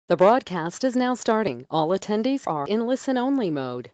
The broadcast is now starting. All attendees are in listen-only mode.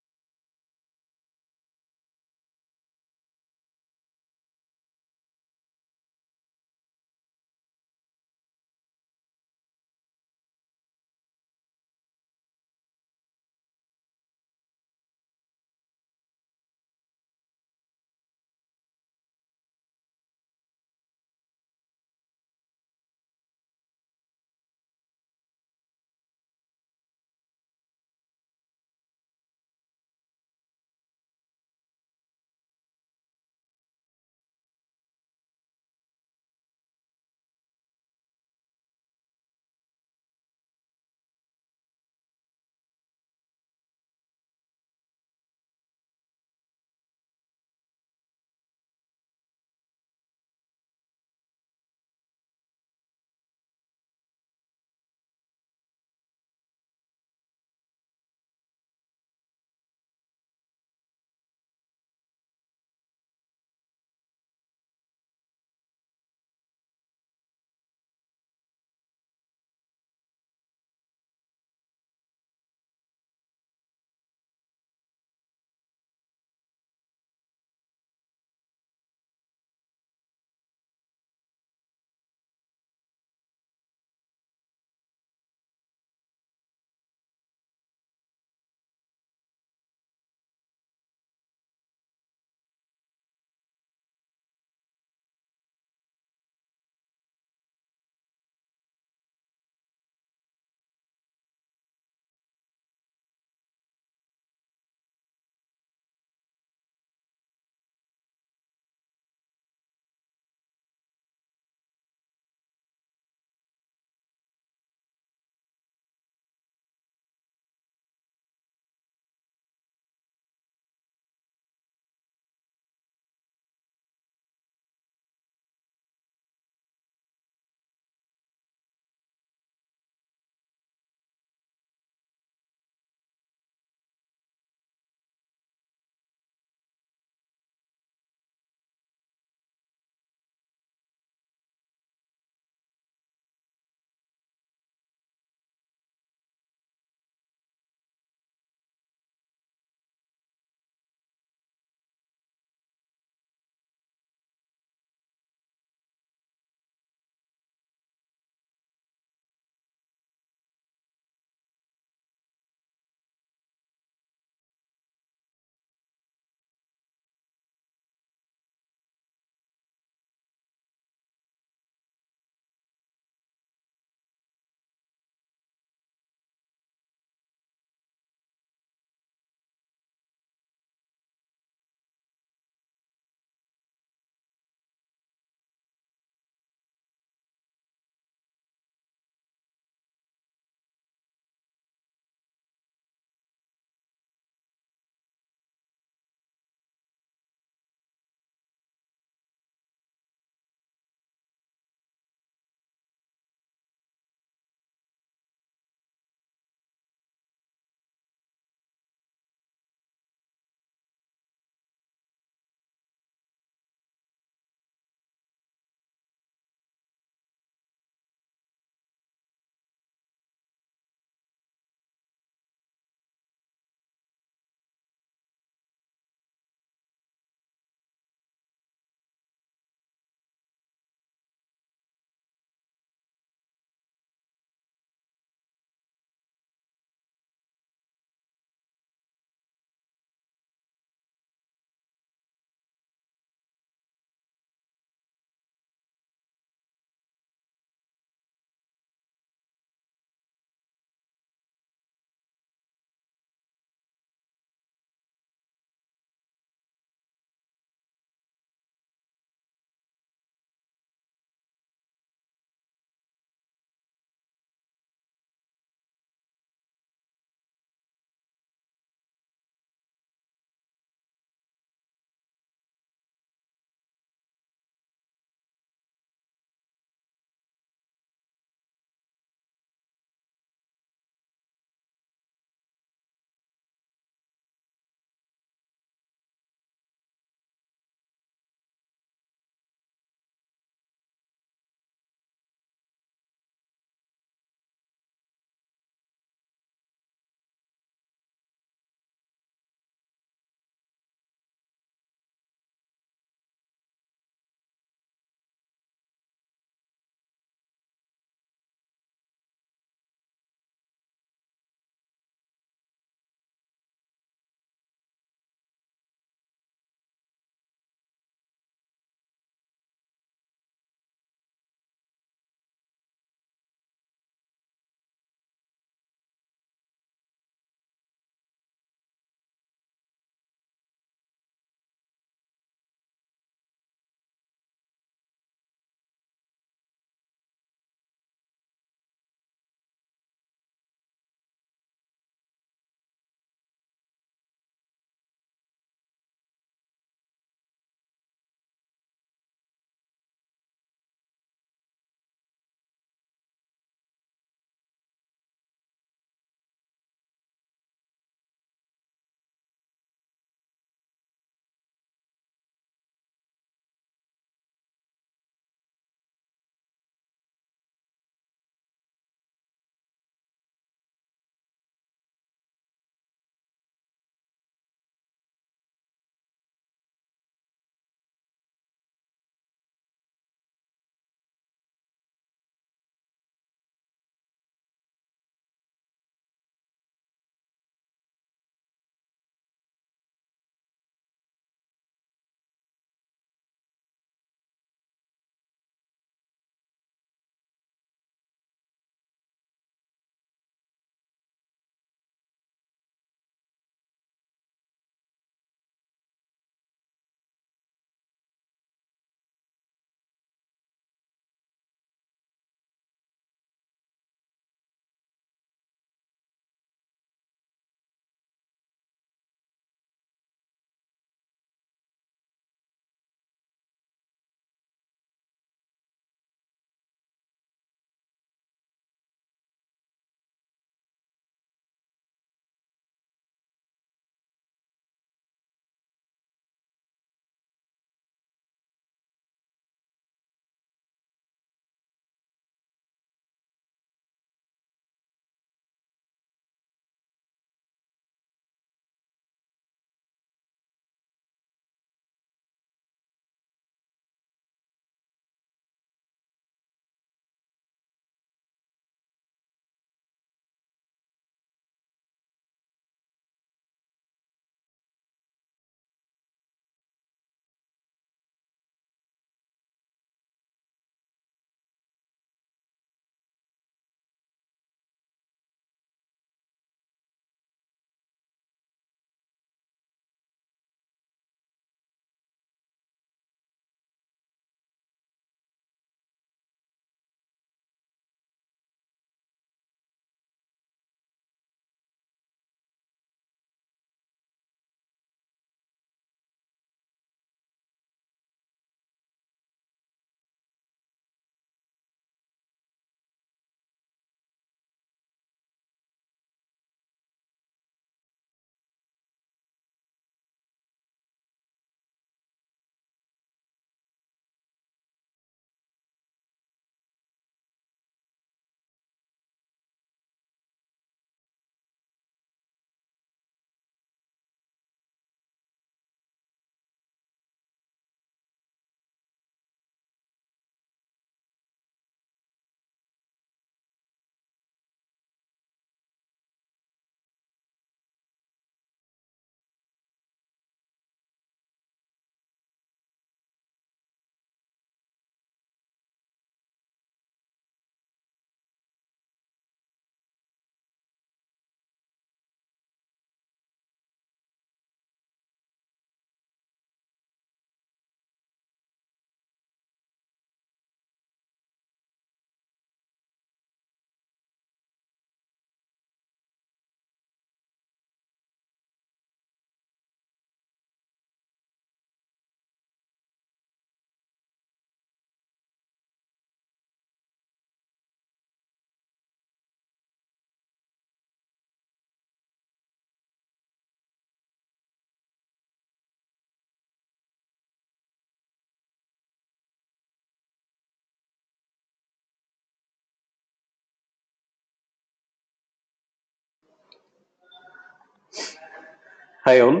Hi all,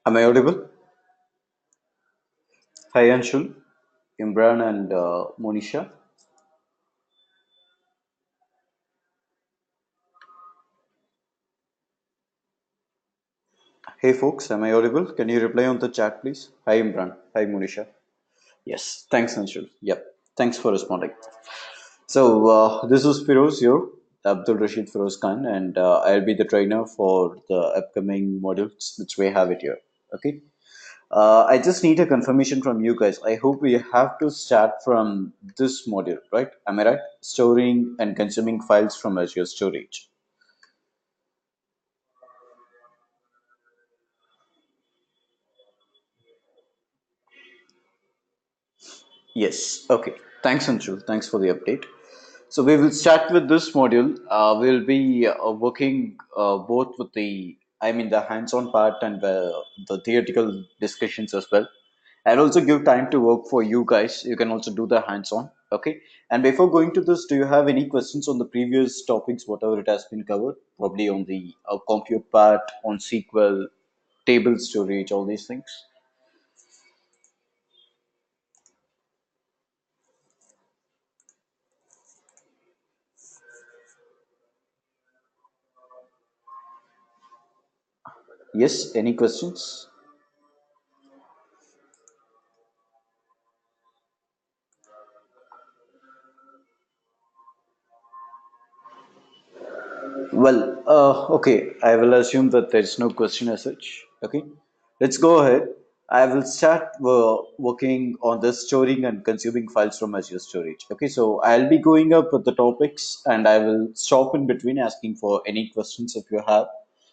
am I audible? Hi Anshul, Imran and Monisha. Hey folks, am I audible? Can you reply on the chat please? Hi Imran, hi Monisha. Yes, thanks Anshul. Yep, thanks for responding. So this is Feroz here, Abdul Rasheed Feroz Khan, and I'll be the trainer for the upcoming modules which we have it here. Okay. I just need a confirmation from you guys. I hope we have to start from this module, right? Am I right? Storing and consuming files from Azure Storage. Yes. Okay. Thanks, Anshul. Thanks for the update. So we will start with this module. We'll be working both with the hands-on part and the theoretical discussions as well. I'll also give time to work for you guys. You can also do the hands-on. Okay. And before going to this, do you have any questions on the previous topics, whatever it has been covered? Probably on the compute part, on SQL, table storage, all these things. Yes. Any questions? Okay. I will assume that there's no question as such. Okay. Let's go ahead. I will start working on the storing and consuming files from Azure Storage. Okay. So I'll be going up with the topics and I will stop in between asking for any questions if you have.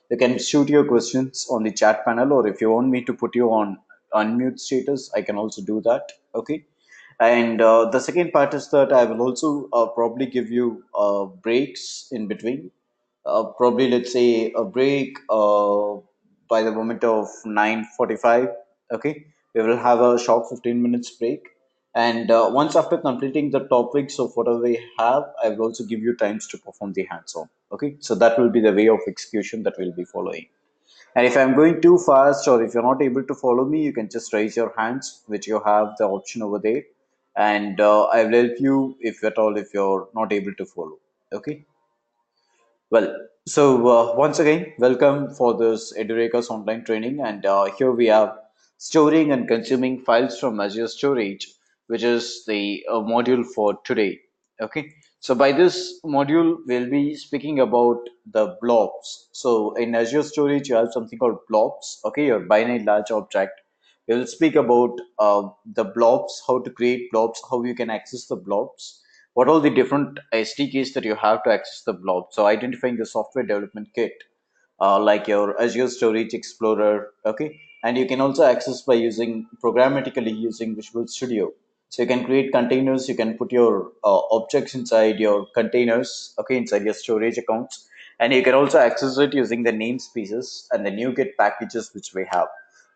You can shoot your questions on the chat panel, or if you want me to put you on unmute status, I can also do that. Okay. And the second part is that I will also probably give you breaks in between. Probably let's say a break by the moment of 9:45. Okay, we will have a short 15 minutes break. And once after completing the topics of whatever we have, I will also give you times to perform the hands-on. Okay, so that will be the way of execution that we'll be following. And if I'm going too fast or if you're not able to follow me, you can just raise your hands, which you have the option over there. And I will help you if at all if you're not able to follow. Okay. Once again, welcome for this Edureca's online training. And here we have storing and consuming files from Azure Storage, which is the module for today. Okay. So by this module, we'll be speaking about the blobs. So in Azure Storage, you have something called blobs. Okay, your binary large object. We'll speak about the blobs, how to create blobs, how you can access the blobs, what all the different SDKs that you have to access the blob. So identifying the software development kit, like your Azure Storage Explorer, okay, and you can also access by using programmatically using Visual Studio. So you can create containers, you can put your objects inside your containers, okay, inside your storage accounts, and you can also access it using the namespaces and the NuGet packages which we have.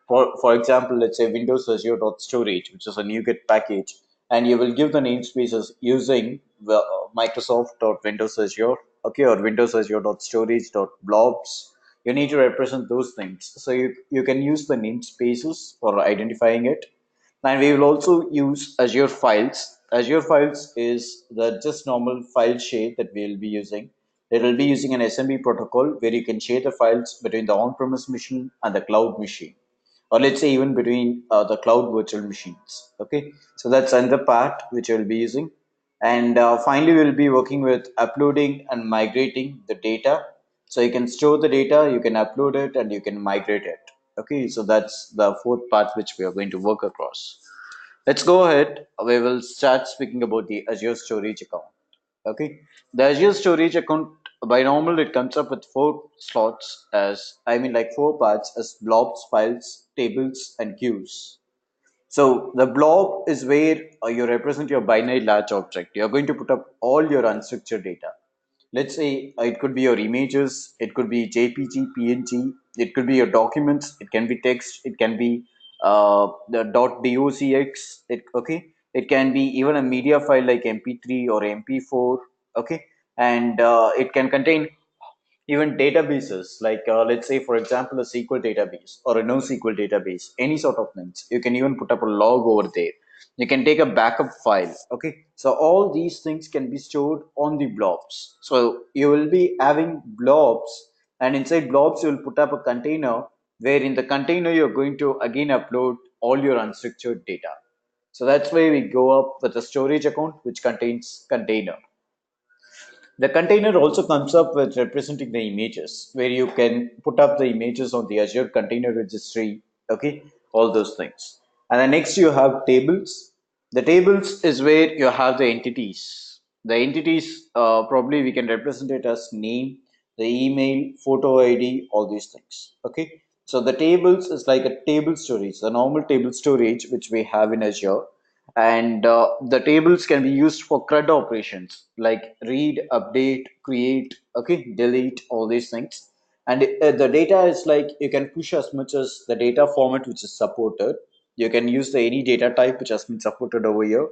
For example, let's say Windows Azure Storage, which is a NuGet package, and you will give the namespaces using the Microsoft Windows Azure, okay, or Windows Azure Storage Blobs. You need to represent those things. So you can use the namespaces for identifying it. And we will also use Azure Files. Azure Files is the just normal file share that we will be using. It will be using an SMB protocol where you can share the files between the on-premise machine and the cloud machine, or let's say even between the cloud virtual machines. Okay, so that's another part which we'll be using. And finally, we'll be working with uploading and migrating the data. So you can store the data, you can upload it, and you can migrate it. Okay, so that's the fourth part which we are going to work across. Let's go ahead. We will start speaking about the Azure Storage account. Okay, the Azure Storage account by normal it comes up with four slots, as like four parts, as blobs, files, tables, and queues. So the blob is where you represent your binary large object. You're going to put up all your unstructured data. Let's say it could be your images, it could be JPG, PNG, it could be your documents, it can be text, it can be the .docx, okay, it can be even a media file like MP3 or MP4, okay, and it can contain Even databases like let's say for example a SQL database or a NoSQL database, any sort of things. You can even put up a log over there. You can take a backup file. Okay, so all these things can be stored on the blobs. So you will be having blobs, and inside blobs you will put up a container, where in the container you're going to again upload all your unstructured data. So that's why we go up with a storage account which contains container. The container also comes up with representing the images, where you can put up the images on the Azure Container Registry, okay, all those things. And then next you have tables. The tables is where you have the entities. The entities, probably we can represent it as name, the email, photo ID, all these things, okay. So the tables is like a table storage, the normal table storage which we have in Azure, and the tables can be used for CRUD operations like read, update, create, okay, delete, all these things. And the data is like you can push as much as the data format which is supported. You can use the any data type which has been supported over here,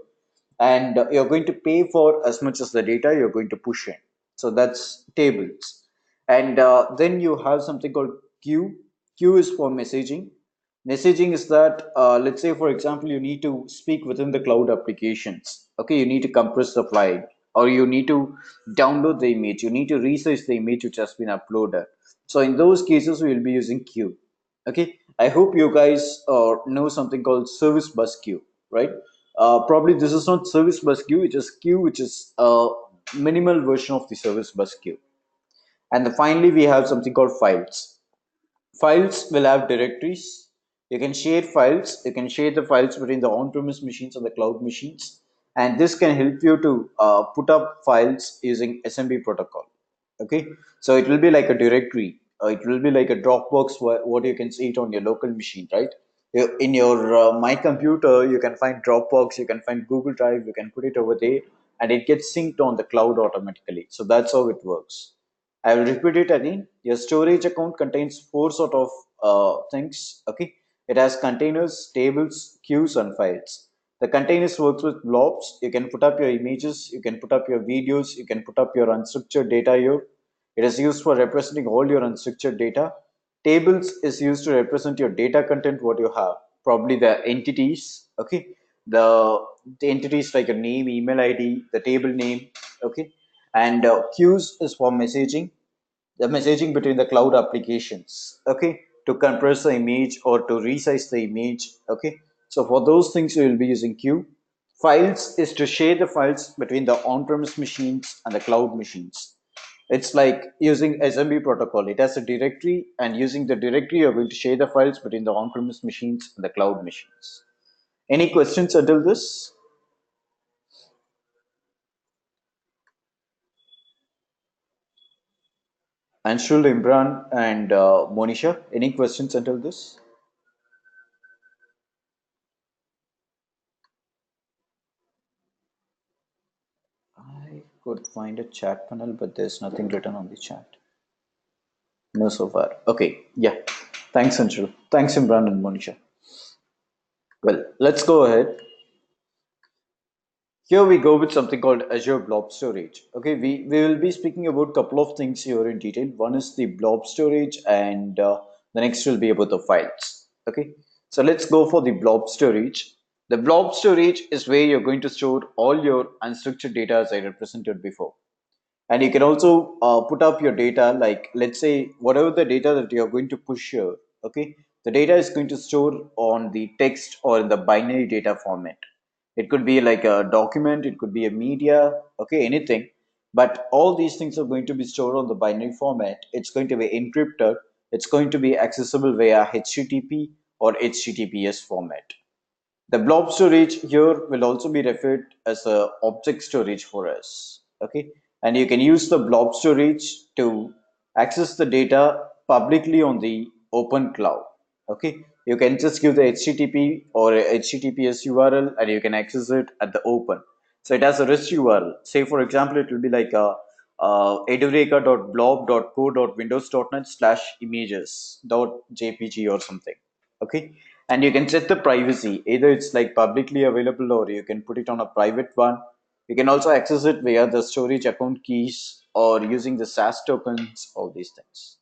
and you're going to pay for as much as the data you're going to push in. So that's tables. And then you have something called queue. Queue is for messaging. Messaging is that, let's say, for example, you need to speak within the cloud applications. Okay, you need to compress the file, or you need to download the image, you need to resize the image which has been uploaded. So in those cases, we will be using queue. Okay, I hope you guys know something called service bus queue, right? Probably this is not service bus queue, it is queue which is a minimal version of the service bus queue. And then finally, we have something called files. Files will have directories. You can share files. You can share the files between the on-premise machines and the cloud machines. And this can help you to put up files using SMB protocol. Okay, so it will be like a directory. It will be like a Dropbox, what you can see it on your local machine, right? In your My Computer, you can find Dropbox, you can find Google Drive, you can put it over there, and it gets synced on the cloud automatically. So that's how it works. I will repeat it again. Your storage account contains four sort of things. Okay, it has containers, tables, queues, and files. The containers works with blobs. You can put up your images, you can put up your videos, you can put up your unstructured data here. It is used for representing all your unstructured data. Tables is used to represent your data content, what you have, probably the entities. Okay, the, the entities like a name, email ID, the table name. Okay, and queues is for messaging, the messaging between the cloud applications, okay, to compress the image or to resize the image, okay. So for those things we will be using queue. Files is to share the files between the on-premise machines and the cloud machines. It's like using SMB protocol. It has a directory, and using the directory you're going to share the files between the on-premise machines and the cloud machines. Any questions until this? Anshul, Imran, and Monisha, any questions until this? I could find a chat panel, but there's nothing written on the chat. No, so far. Okay, yeah. Thanks, Anshul. Thanks, Imran and Monisha. Well, let's go ahead. Here we go with something called Azure Blob Storage. Okay, we will be speaking about a couple of things here in detail. One is the blob storage, and the next will be about the files. Okay, so let's go for the blob storage. The blob storage is where you're going to store all your unstructured data as I represented before. And you can also put up your data, like let's say whatever the data that you're going to push here, okay, the data is going to store on the text or in the binary data format. It could be like a document, it could be a media, okay, anything. But all these things are going to be stored on the binary format. It's going to be encrypted. It's going to be accessible via HTTP or HTTPS format. The blob storage here will also be referred as a object storage for us. Okay, and you can use the blob storage to access the data publicly on the open cloud. Okay, you can just give the HTTP or HTTPS URL and you can access it at the open. So it has a REST URL. Say for example, it will be like a edureka.blob.co.windows.net/images.jpg or something. Okay, and you can set the privacy, either it's like publicly available or you can put it on a private one. You can also access it via the storage account keys. or using the SAS tokens, all these things.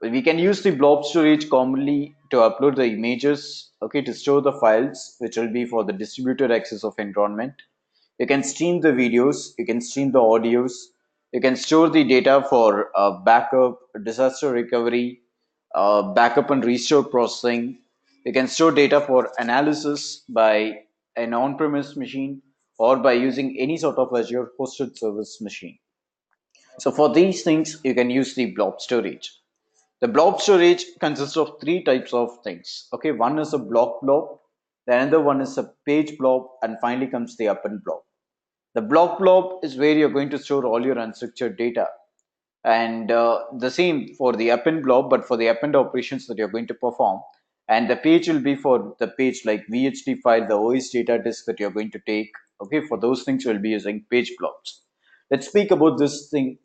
We can use the blob storage commonly to upload the images, okay, to store the files, which will be for the distributed access of environment. You can stream the videos, you can stream the audios, you can store the data for backup, disaster recovery, backup and restore processing. You can store data for analysis by an on-premise machine or by using any sort of Azure hosted service machine. So for these things, you can use the blob storage. The blob storage consists of three types of things. Okay, one is a blob, the another one is a page blob, and finally comes the append blob. The blob is where you're going to store all your unstructured data, and the same for the append blob, but for the append operations that you're going to perform. And the page will be for the page like VHD file, the OS data disk that you're going to take. Okay, for those things we'll be using page blobs. Let's speak about this thing,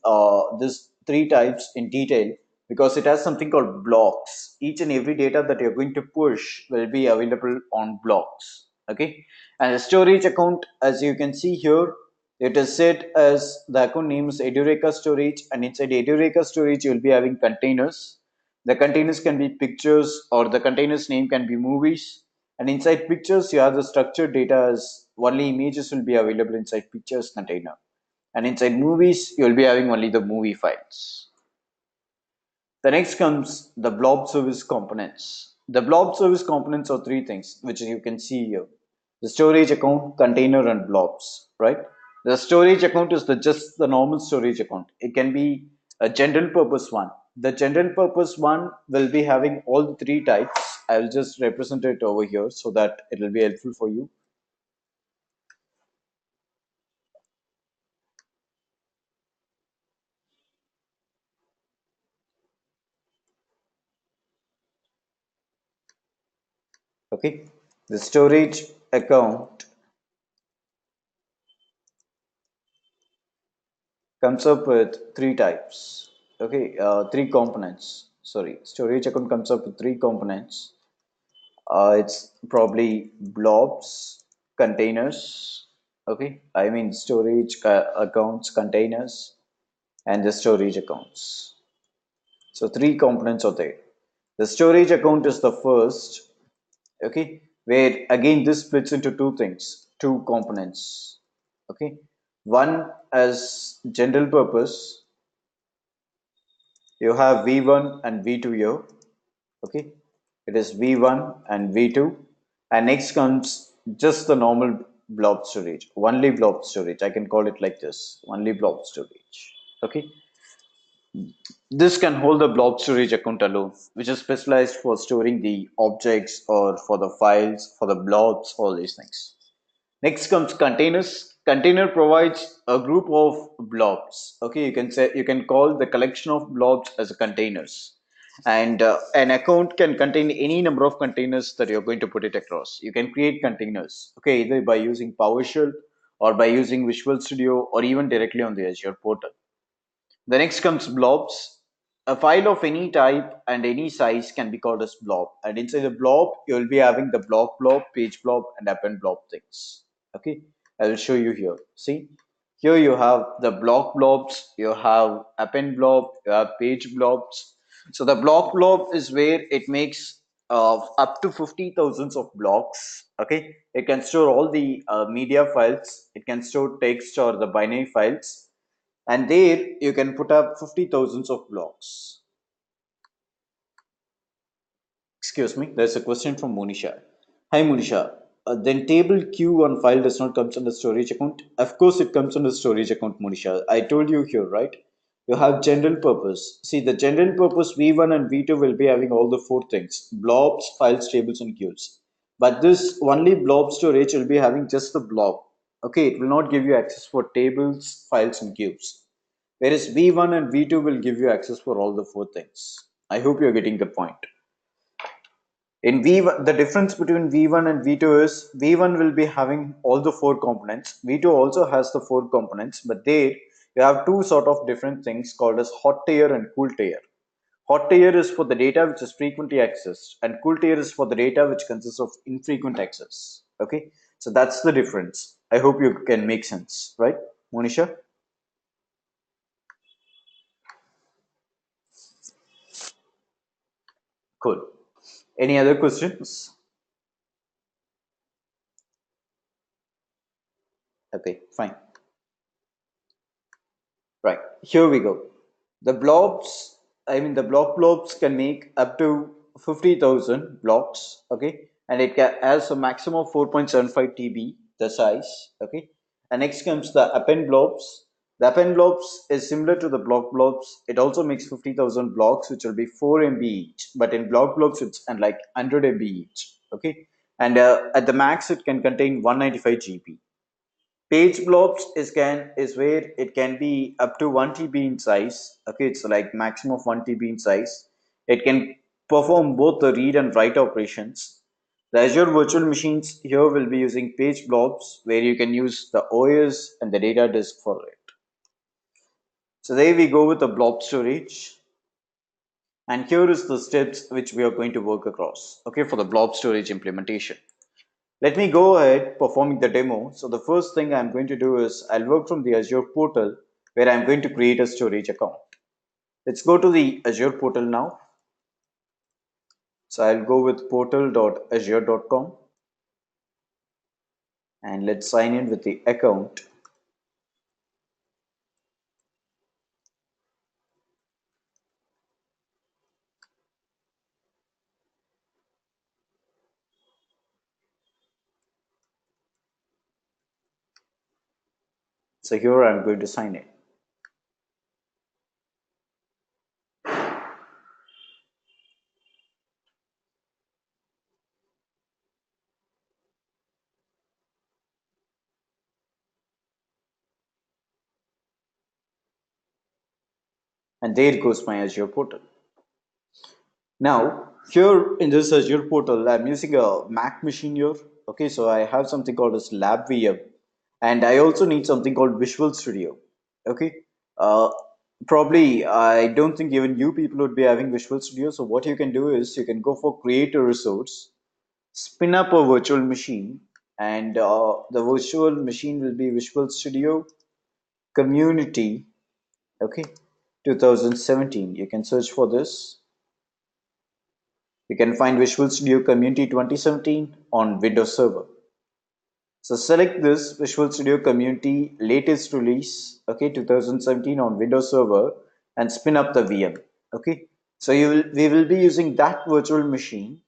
this three types in detail, because it has something called blocks. Each and every data that you're going to push will be available on blocks. Okay, and the storage account, as you can see here, it is set as the account name is Edureka Storage, and inside Edureka Storage you will be having containers. The containers can be pictures, or the containers name can be movies. And inside pictures you have the structured data as only images will be available inside pictures container. And inside movies you will be having only the movie files. The next comes the blob service components. The blob service components are three things, which you can see here. The storage account, container, and blobs, right? The storage account is just the normal storage account. It can be a general purpose one. The general purpose one will be having all the three types. I will just represent it over here so that it will be helpful for you. Okay, the storage account comes up with three types. Okay, three components. Sorry, storage account comes up with three components. It's probably blobs, containers. Okay, I mean storage accounts, containers, and the storage accounts. So three components are there. The storage account is the first. Okay, where again this splits into two things, two components. Okay, one as general purpose. You have V1 and V2 here. Okay, it is V1 and V2, and next comes just the normal blob storage, only blob storage. I can call it like this, only blob storage. Okay, this can hold the blob storage account alone, which is specialized for storing the objects or for the files, for the blobs, all these things. Next comes containers. Container provides a group of blobs. Okay, you can call the collection of blobs as containers, and an account can contain any number of containers that you're going to put it across. You can create containers. Okay, either by using PowerShell or by using Visual Studio or even directly on the Azure portal. The next comes blobs. A file of any type and any size can be called as blob. And inside the blob, you will be having the blob, page blob, and append blob things. Okay, I will show you here. See, here you have the blobs, you have append blob, you have page blobs. So the blob is where it makes up to 50,000 of blocks. Okay, it can store all the media files, it can store text or the binary files, and there you can put up 50,000 of blocks. Excuse me, there's a question from Monisha. Hi Monisha, then table Q on file does not comes under storage account? Of course it comes under storage account, Monisha. I told you here, right? You have general purpose. See, the general purpose V1 and V2 will be having all the four things: blobs, files, tables, and queues. But this only blob storage will be having just the blob. Okay, it will not give you access for tables, files, and queues. Whereas V1 and V2 will give you access for all the four things. I hope you're getting the point. In V1, the difference between V1 and V2 is V1 will be having all the four components. V2 also has the four components, but there you have two sort of different things called as hot tier and cool tier. Hot tier is for the data which is frequently accessed, and cool tier is for the data which consists of infrequent access. Okay, so that's the difference. I hope you can make sense, right, Monisha? Cool. Any other questions? Okay, fine. Right, here we go. The blobs, the blobs can make up to 50,000 blocks, okay? And it has a maximum of 4.75 TB, the size, okay? And next comes the append blobs. The append blobs is similar to the block blobs. It also makes 50,000 blocks, which will be 4 MB each. But in block blobs, it's and like 100 MB each, okay? And at the max, it can contain 195 GB. Page blobs is where it can be up to 1 TB in size. Okay, it's like maximum of 1 TB in size. It can perform both the read and write operations. The Azure virtual machines here will be using page blobs where you can use the OS and the data disk for it. So there we go with the blob storage. And here is the steps which we are going to work across, okay, for the blob storage implementation. Let me go ahead performing the demo. So the first thing I'm going to do is I'll work from the Azure portal where I'm going to create a storage account. Let's go to the Azure portal now. So I'll go with portal.azure.com and let's sign in with the account. So here I'm going to sign in. And there goes my Azure portal. Now, here in this Azure portal, I'm using a Mac machine here. Okay, so I have something called as Lab VM, and I also need something called Visual Studio. Okay, uh, probably I don't think even you people would be having Visual Studio. So what you can do is you can go for create a resource, spin up a virtual machine, and the virtual machine will be Visual Studio Community. Okay, 2017. You can search for this. You can find Visual Studio Community 2017 on Windows Server. So select this Visual Studio Community latest release, okay, 2017 on Windows Server and spin up the VM, okay. So we will be using that virtual machine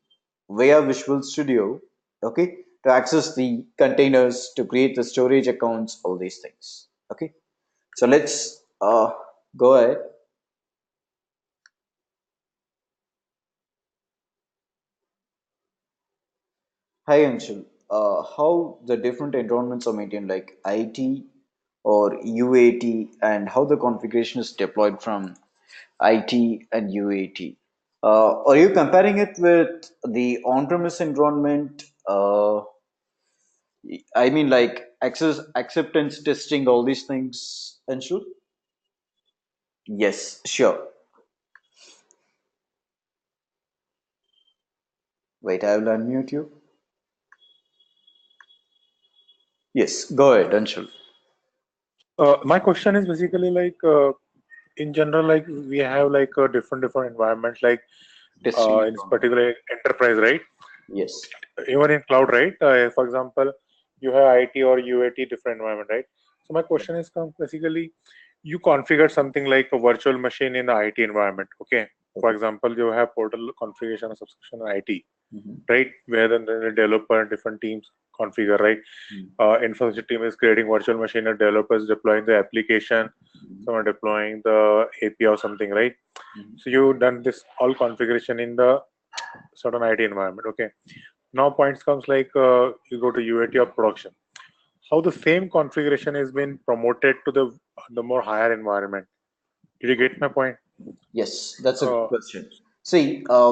via Visual Studio, okay, to access the containers, to create the storage accounts, all these things, okay. So let's go ahead. Hi Anshul, how the different environments are maintained like IT or UAT and how the configuration is deployed from IT and UAT. Are you comparing it with the on-premise environment? I mean like access, acceptance testing, all these things, Anshul? Yes, sure. Wait, I will unmute you. Yes, go ahead, Anshul. My question is basically like in general, like we have like different environments, like Testing in this environment. particular enterprise, right? Yes. Even in cloud, right? For example, you have IT or UAT different environment, right? So my question is basically, you configure something like a virtual machine in the IT environment. Okay. For Okay. example, you have portal configuration or subscription in IT, Mhm. right? Where then the developer and different teams configure, right? Mhm. Infrastructure team is creating virtual machine, and developers deploying the application, Mhm. someone deploying the API or something, right? Mhm. So you done this all configuration in the certain IT environment. Okay. Now points comes like you go to UAT or production. How the same configuration has been promoted to the more higher environment. Did you get my point? Yes, that's a good Uh, question. See,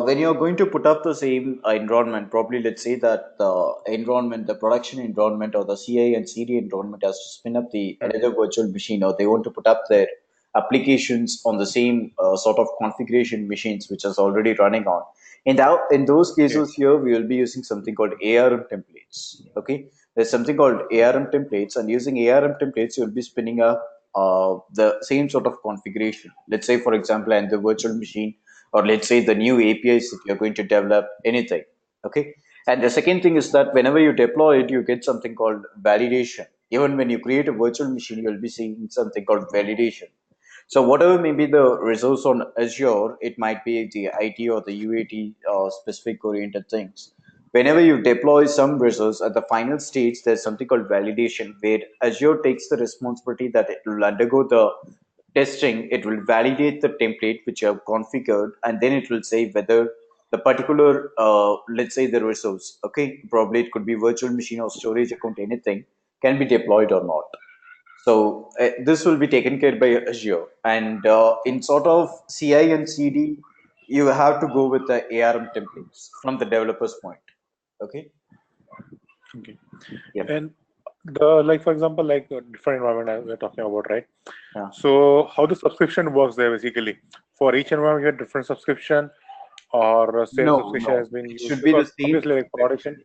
when you're going to put up the same environment, probably let's say that the environment, the production environment, or the CI and CD environment has to spin up the mm, another virtual machine, or they want to put up their applications on the same sort of configuration machines which is already running on. In those yeah. cases, here we will be using something called ARM templates. Okay, there's something called ARM templates, and using ARM templates, you'll be spinning up the same sort of configuration. Let's say, for example, and the virtual machine or let's say the new APIs that you're going to develop, anything. Okay. And the second thing is that whenever you deploy it, you get something called validation. Even when you create a virtual machine, you'll be seeing something called validation. So whatever may be the resource on Azure, it might be the IT or the UAT specific oriented things. Whenever you deploy some resource at the final stage, there's something called validation where Azure takes the responsibility that it will undergo the testing, it will validate the template which you have configured, and then it will say whether the particular, let's say the resource, okay, probably it could be virtual machine or storage account, anything, can be deployed or not. So this will be taken care by Azure. And in sort of CI and CD, you have to go with the ARM templates from the developer's point. Okay. Okay. Yep. And the like for example, like a different environment we're talking about, right? Yeah. So how the subscription works there basically? For each environment, you get different subscription, or same No, subscription no. has been It used should be the because same obviously like subscription. production.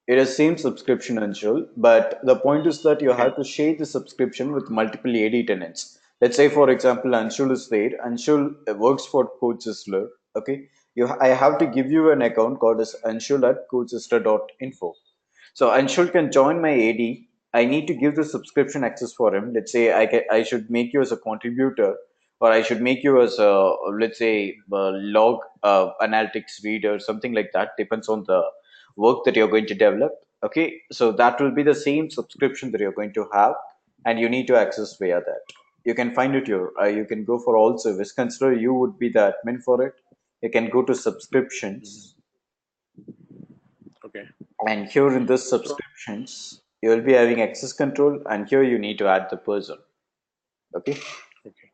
It is same subscription, Anshul, but the point is that you Okay. have to share the subscription with multiple AD tenants. Let's say, for example, Anshul is there. Anshul works for CodeSizzler. Okay, I have to give you an account called as Anshul at codesizzler.info. So Anshul can join my AD. I need to give the subscription access for him. Let's say I should make you as a contributor, or I should make you as a, let's say, log analytics reader, something like that. Depends on the work that you're going to develop. Okay, so that will be the same subscription that you're going to have, and you need to access via that. You can find it here. You can go for all service. Consider you would be the admin for it. You can go to Mhm. subscriptions, Okay. and here in this So subscriptions, you will be having access control, and here you need to add the person. Okay. okay.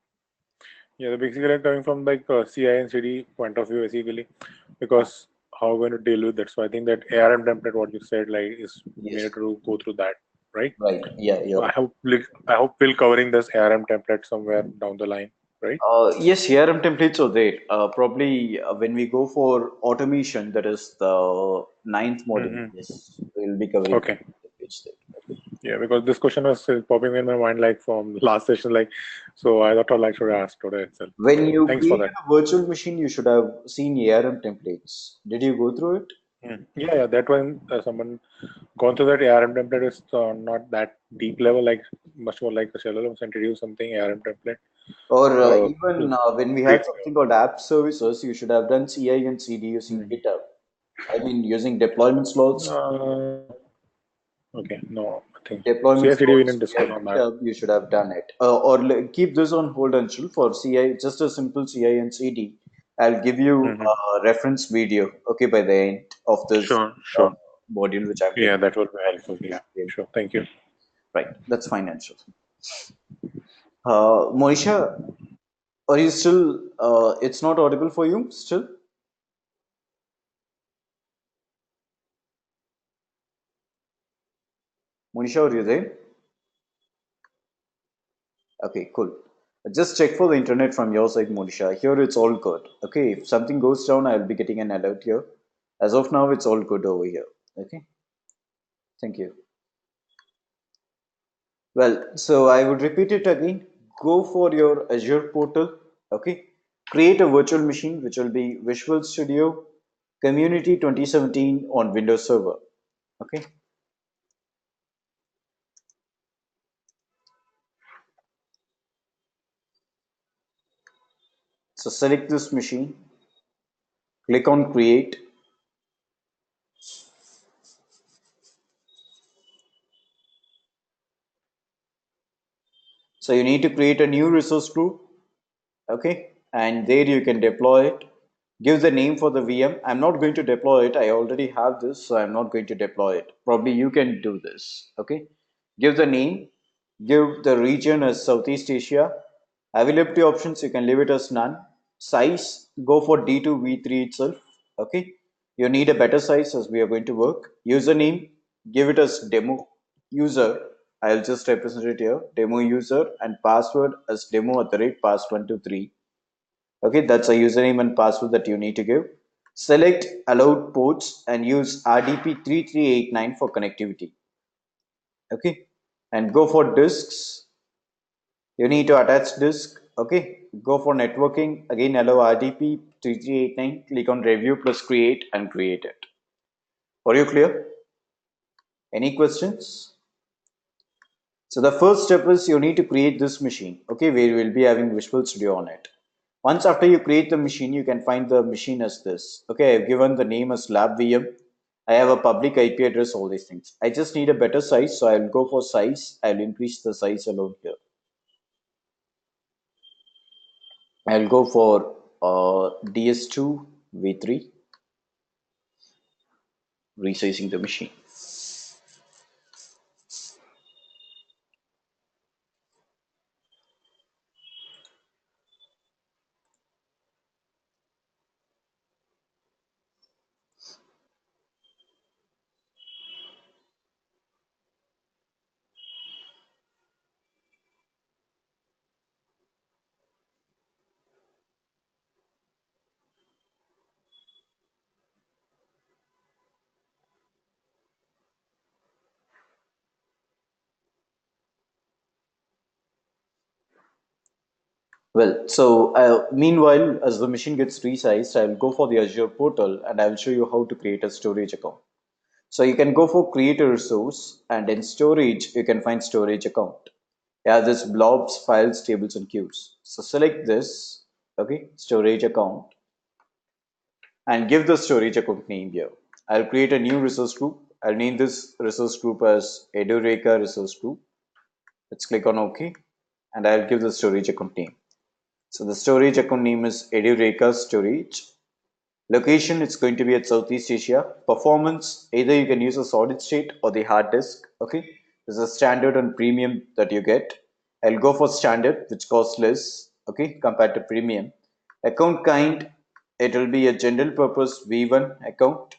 Yeah, the basically like coming from like CI and CD point of view basically, because how we're going to deal with that. So I think that ARM template, what you said, like is we Yes. need to go through that, right? Right. Yeah. So You're right. I hope we'll covering this ARM template somewhere down the line, right? Yes, ARM templates are there. Probably when we go for automation, that is the ninth module. Mm-hmm. Yes, we'll be covering Okay. templates there. Okay. Yeah, because this question was popping in my mind like from last session, like so I thought I'd like to ask today itself. When So you thanks for created that. a virtual machine, you should have seen ARM templates. Did you go through it? Yeah, yeah, that one someone gone through that ARM template is not that deep level, like much more like a shallow level. Introduce something ARM template. Or even Just when we brief had something called app services, you should have done CI and CD using me. GitHub. I mean, using deployment slots. Okay, no, I think Deployment CI/CD we slots didn't via discuss on that. GitHub, you should have done it. Keep this on hold, Anshul, for CI, just a simple CI and CD. I'll give you Hmm. a reference video, okay, by the end of this Sure, uh, sure. module, which I'm Yeah, taking. that will be helpful. Yeah, sure. Thank you. Right, that's fine, Anshul. Monisha, are you still, it's not audible for you still? Monisha, are you there? Okay, cool. Just check for the internet from your side, Monisha. Here it's all good. Okay, if something goes down, I'll be getting an alert here. As of now, it's all good over here. Okay, thank you. Well, so I would repeat it again. Go for your Azure portal. Okay, create a virtual machine which will be Visual Studio Community 2017 on Windows Server. Okay, so select this machine, click on Create. So you need to create a new resource group. Okay, and there you can deploy it. Give the name for the VM. I'm not going to deploy it. I already have this, so I'm not going to deploy it. Probably you can do this. Okay, give the name, give the region as Southeast Asia. Availability options, you can leave it as none. Size, go for D2 V3 itself. Okay, you need a better size as we are going to work. Username, give it as demo user. I'll just represent it here, demo user, and password as demo at the rate pass123. Okay, that's a username and password that you need to give. Select allowed ports and use RDP3389 for connectivity. Okay, and go for disks. You need to attach disk. Okay, go for networking. Again, allow RDP 3389. Click on review plus create and create it. Are you clear? Any questions? So the first step is you need to create this machine, okay, where you will be having Visual Studio on it. Once after you create the machine, you can find the machine as this. Okay, I've given the name as lab VM. I have a public IP address, all these things. I just need a better size, so I'll go for size. I'll increase the size alone here. I'll go for DS2 V3, resizing the machine. Well, so meanwhile, as the machine gets resized, I'll go for the Azure portal and I'll show you how to create a storage account. So you can go for create a resource, and in storage, you can find storage account. Yeah, this blobs, files, tables, and queues. So select this, okay, storage account, and give the storage account name here. I'll create a new resource group. I'll name this resource group as Edureka resource group. Let's click on OK, and I'll give the storage account name. So the storage account name is Edureka storage. Location, it's going to be at Southeast Asia. Performance, either you can use a solid state or the hard disk. Okay, this is a standard and premium that you get. I'll go for standard, which costs less, okay, compared to premium. Account kind, it will be a general purpose V1 account.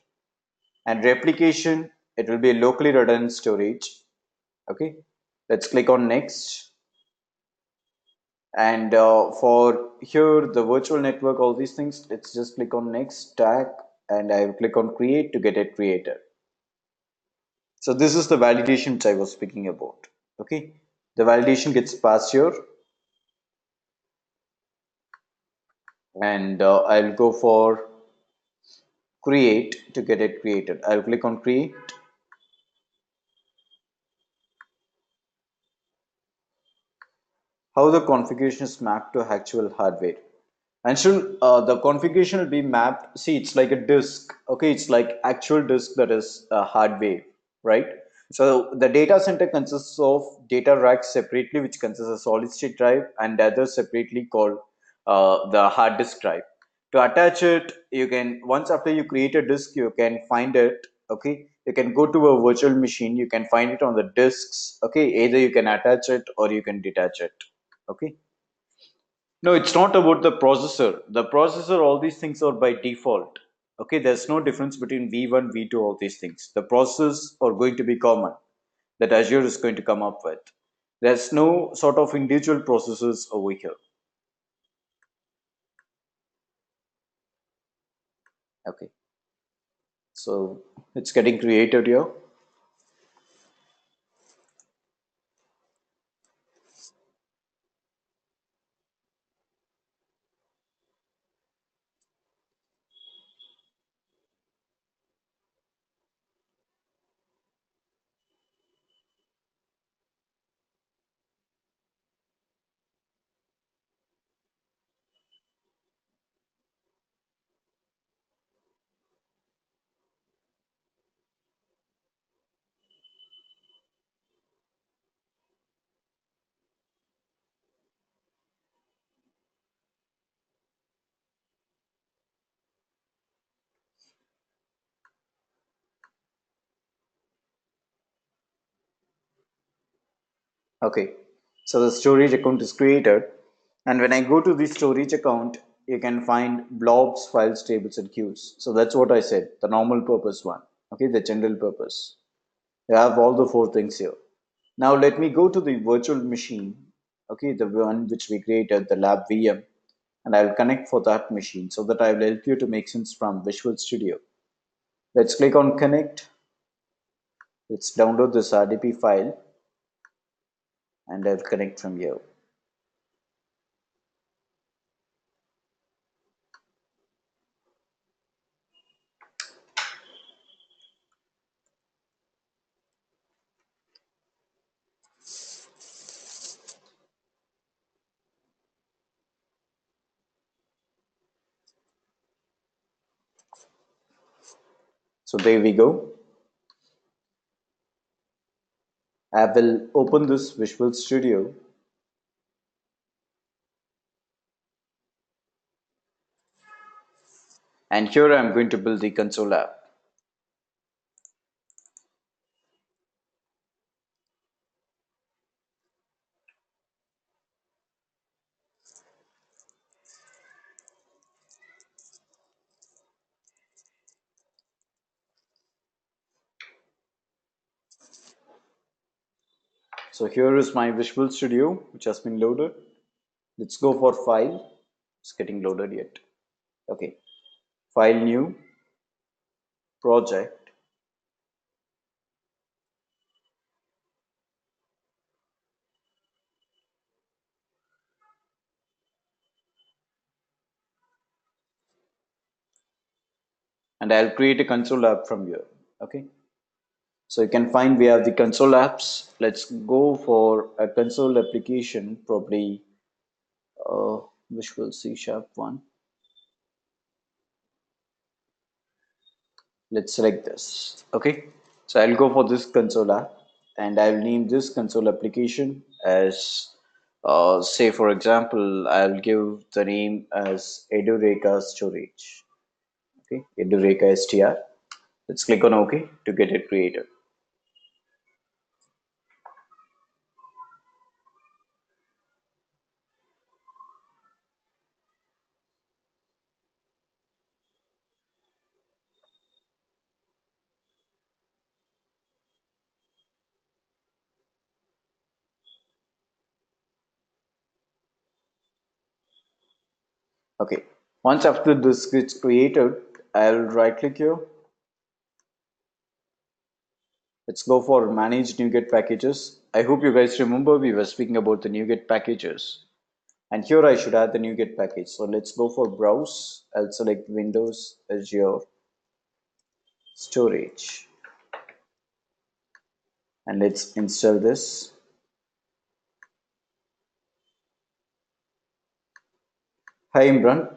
And replication, it will be a locally redundant storage. Okay, let's click on next. And for here, the virtual network, all these things, let's just click on next tag, and I will click on create to get it created. So this is the validation which I was speaking about. Okay, the validation gets passed here, and I'll go for create to get it created. I'll click on create. How the configuration is mapped to actual hardware. And should the configuration will be mapped? See, it's like a disk. Okay, it's like actual disk that is hardware, right? So the data center consists of data racks separately, which consists of solid state drive, and the other separately called the hard disk drive. To attach it, you can, once after you create a disk, you can find it. Okay, you can go to a virtual machine, you can find it on the disks. Okay, either you can attach it or you can detach it. Okay. No, it's not about the processor. The processor, all these things are by default. Okay, there's no difference between V1, V2, all these things. The processors are going to be common that Azure is going to come up with. There's no sort of individual processors over here. Okay, so it's getting created here. Okay, so the storage account is created, and when I go to the storage account, you can find blobs, files, tables, and queues. So that's what I said, the normal purpose one. Okay, the general purpose. You have all the four things here. Now let me go to the virtual machine. Okay, the one which we created, the lab VM, and I'll connect for that machine so that I will help you to make sense from Visual Studio. Let's click on connect. Let's download this RDP file, and I'll connect from here. So there we go. I will open this Visual Studio. And here I'm going to build the console app. So here is my Visual Studio, which has been loaded. Let's go for File. It's getting loaded yet. Okay. File, New, Project. And I'll create a console app from here. Okay. So you can find we have the console apps. Let's go for a console application, probably Visual C# one. Let's select this. Okay. So I'll go for this console app and I'll name this console application as say for example, I'll give the name as Edureka Storage. Okay, Edureka STR. Let's click on OK to get it created. Okay, once after this gets created, I'll right click here. Let's go for manage NuGet packages. I hope you guys remember we were speaking about the NuGet packages. And here I should add the NuGet package. So let's go for browse. I'll select Windows Azure Storage. And let's install this. Hi Imran.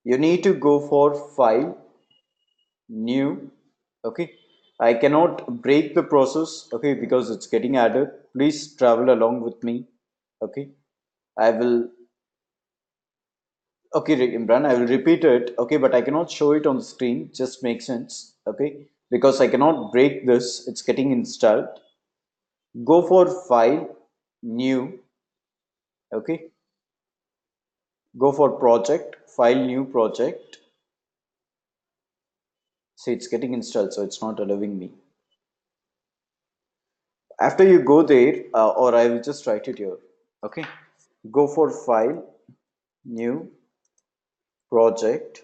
You need to go for File, New. Okay. I cannot break the process. Okay, because it's getting added. Please travel along with me. Okay. I will. Okay, Imran, I will repeat it. Okay, but I cannot show it on the screen. Just makes sense. Okay, because I cannot break this. It's getting installed. Go for File, New. Okay. Go for Project, File, New Project. See, it's getting installed, so it's not allowing me. After you go there, or I will just write it here. Okay. Go for File, New Project,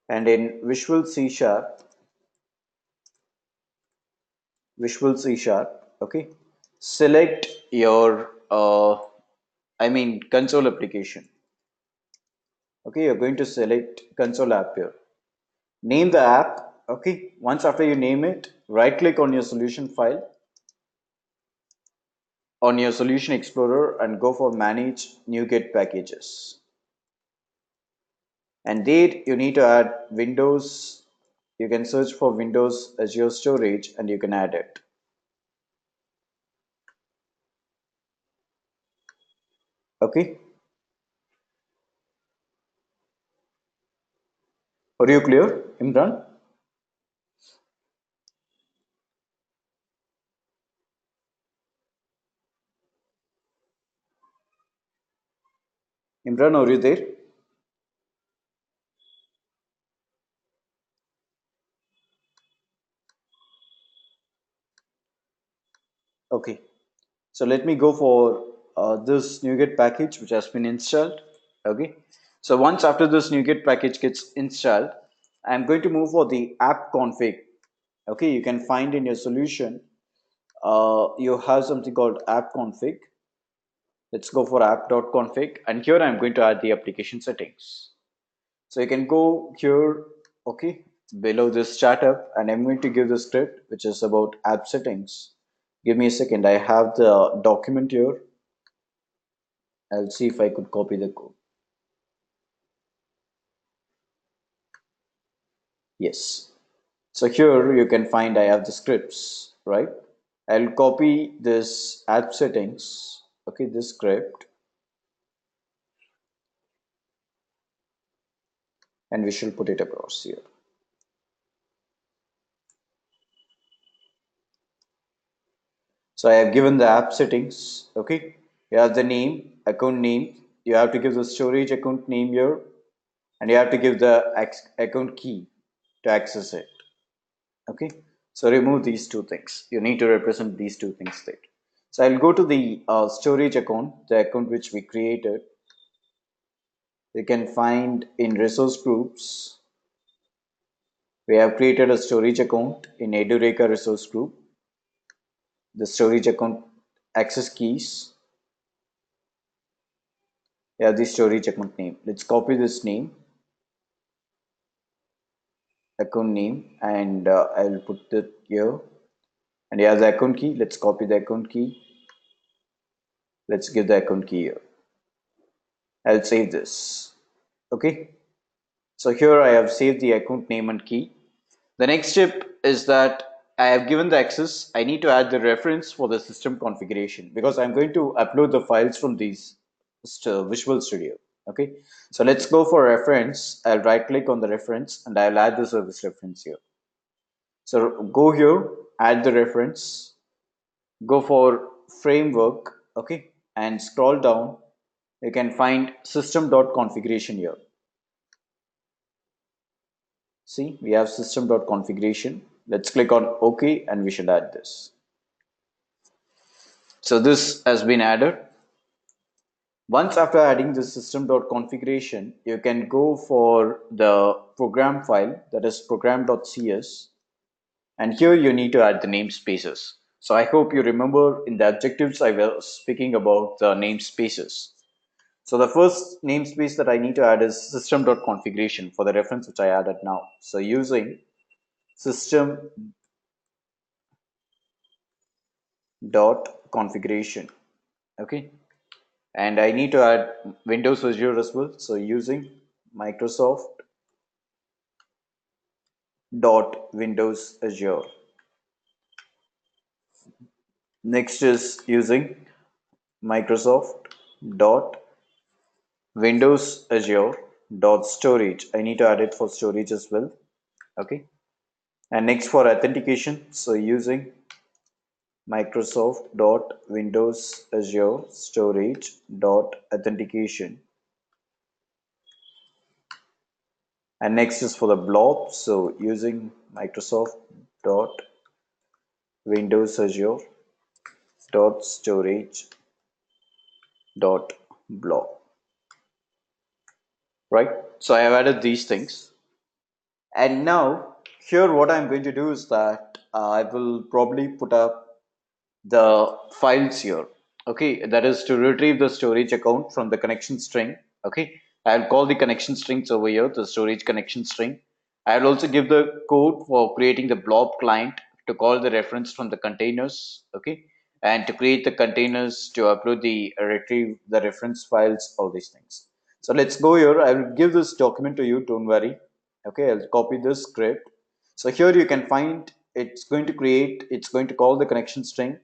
and in Visual C Sharp, okay, select your console application. Okay, you're going to select console app here. Name the app. Okay, once after you name it, right click on your solution file on your solution explorer and go for manage NuGet packages. And there you need to add Windows. You can search for Windows Azure Storage and you can add it. Okay. Are you clear, Imran? Imran, are you there? Okay. So let me go for this NuGet package which has been installed. Okay. So once after this NuGet package gets installed, I'm going to move for the app config. Okay. You can find in your solution, you have something called app config. Let's go for app.config and here I'm going to add the application settings. So you can go here, okay, below this startup and I'm going to give the script which is about app settings. Give me a second. I have the document here. I'll see if I could copy the code. Yes. So here you can find I have the scripts, right? I'll copy this app settings, okay, this script, and we shall put it across here. So I have given the app settings, okay. You have the name, account name. You have to give the storage account name here, and you have to give the account key to access it, okay. So remove these two things. You need to represent these two things there. So I'll go to the storage account, the account which we created. You can find in resource groups. We have created a storage account in Edureka resource group. The storage account access keys. We have the storage account name. Let's copy this name, account name, and I'll put it here. And here's the account key. Let's copy the account key. Let's give the account key here. I'll save this. Okay. So here I have saved the account name and key. The next step is that I have given the access. I need to add the reference for the system configuration because I'm going to upload the files from these Visual Studio. Okay, so let's go for reference. I'll right click on the reference and I'll add the service reference here. So go here, add the reference, go for framework, okay, and scroll down. You can find system.configuration here. See, we have system.configuration. Let's click on OK and we should add this. So this has been added. Once after adding the system.configuration, you can go for the program file, that is program.cs, and here you need to add the namespaces. So I hope you remember in the objectives I was speaking about the namespaces. So the first namespace that I need to add is system.configuration for the reference which I added now. So using system.configuration, okay, and I need to add Windows Azure as well. So using Microsoft dot Windows Azure. Next is using Microsoft dot Windows Azure dot storage. I need to add it for storage as well. Okay. And next for authentication, so using Microsoft dot Windows Azure storage dot authentication. And next is for the blob, so using Microsoft dot Windows Azure dot storage dot blob. Right, so I have added these things, and now here what I'm going to do is that I will probably put up the files here. Okay, that is to retrieve the storage account from the connection string. Okay, I'll call the connection strings over here, the storage connection string. I'll also give the code for creating the blob client to call the reference from the containers. Okay, and to create the containers to upload the retrieve the reference files, all these things. So let's go here. I will give this document to you, don't worry. Okay, I'll copy this script. So here you can find it's going to call the connection string.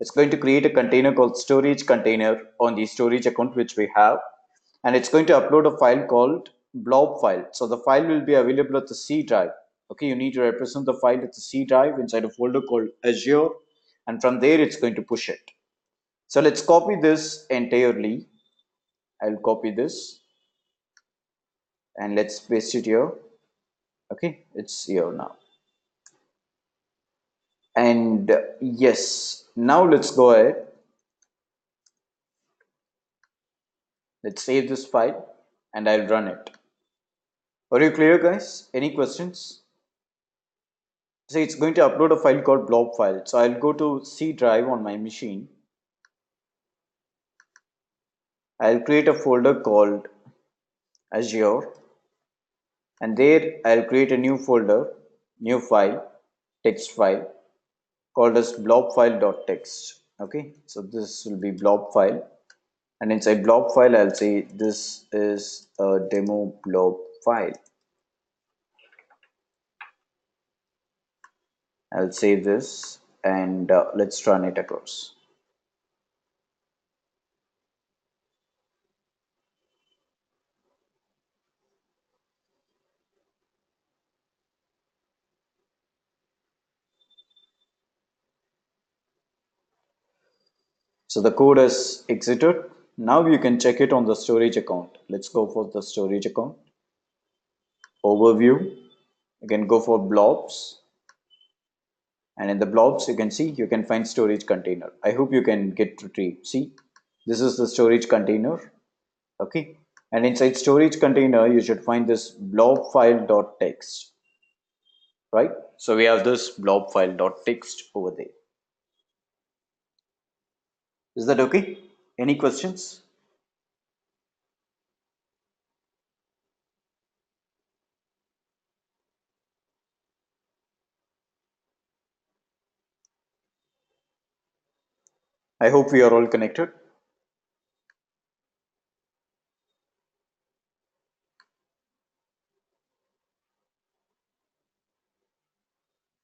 It's going to create a container called storage container on the storage account which we have, and it's going to upload a file called blob file. So the file will be available at the C drive. Okay, you need to represent the file at the C drive inside a folder called Azure, and from there it's going to push it. So let's copy this entirely. I'll copy this and let's paste it here. Okay, it's here now. And yes, now let's go ahead. Let's save this file and I'll run it. Are you clear, guys? Any questions? So it's going to upload a file called blob file. So I'll go to C drive on my machine. I'll create a folder called Azure, and there I'll create a new folder, new file, text file called as blobfile.txt. Okay, so this will be blob file, and inside blob file I'll say this is a demo blob file. I'll save this and let's run it across. So the code has exited. Now you can check it on the storage account. Let's go for the storage account. Overview. You can go for blobs. And in the blobs, you can see you can find storage container. I hope you can get retrieved. See, this is the storage container. Okay. And inside storage container, you should find this blob file.txt. Right. So we have this blob file.txt over there. Is that okay? Any questions? I hope we are all connected.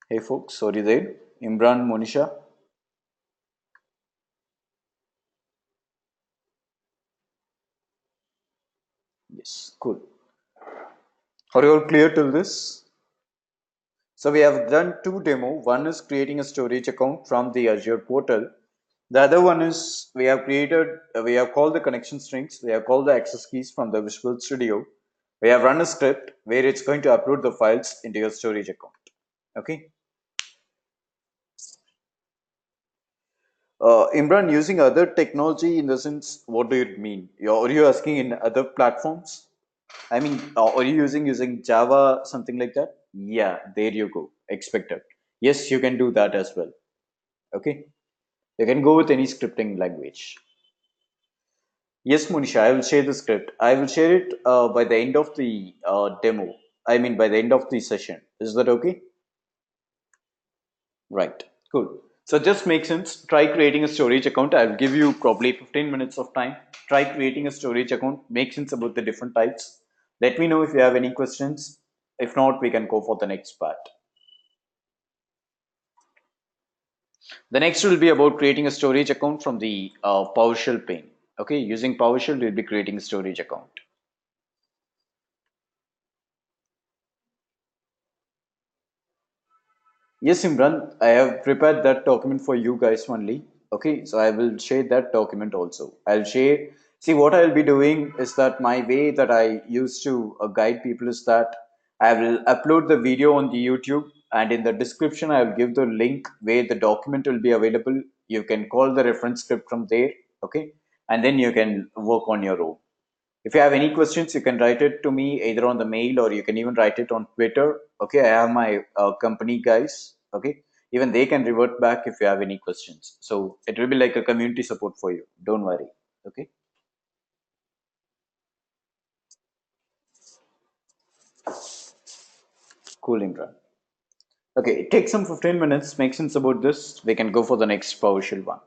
Hey folks, sorry there. Imran, Monisha. Yes, cool. Are you all clear till this? So we have done two demo. One is creating a storage account from the Azure portal. The other one is we have called the connection strings, we have called the access keys from the Visual Studio. We have run a script where it's going to upload the files into your storage account. Okay. Imran, using other technology in the sense, what do you mean? Are you asking in other platforms? I mean, are you using Java, something like that? Yeah, there you go. Expected. Yes, you can do that as well. Okay. You can go with any scripting language. Yes, Monisha, I will share the script. I will share it by the end of the demo. I mean, by the end of the session. Is that okay? Right. Cool. So just make sense. Try creating a storage account. I'll give you probably 15 minutes of time. Try creating a storage account. Make sense about the different types. Let me know if you have any questions. If not, we can go for the next part. The next will be about creating a storage account from the PowerShell pane. Okay, using PowerShell, we'll be creating a storage account. Yes, Imran, I have prepared that document for you guys only. Okay, so I will share that document also. I'll share. See, what I'll be doing is that my way that I used to guide people is that I will upload the video on the YouTube, and in the description, I will give the link where the document will be available. You can call the reference script from there. Okay, and then you can work on your own. If you have any questions, you can write it to me either on the mail or you can even write it on Twitter. Okay, I have my company guys. Okay, even they can revert back if you have any questions. So it will be like a community support for you. Don't worry. Okay, cool, Imran. Okay, take some 15 minutes, make sense about this. We can go for the next PowerShell one.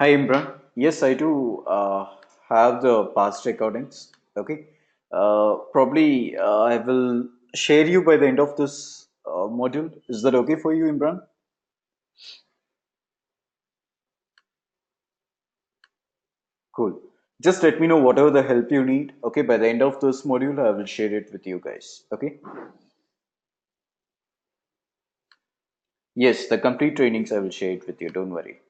Hi Imran. Yes, I do have the past recordings. Okay. Probably I will share you by the end of this module. Is that okay for you, Imran? Cool. Just let me know whatever the help you need. Okay. By the end of this module, I will share it with you guys. Okay. Yes, the complete trainings I will share it with you. Don't worry.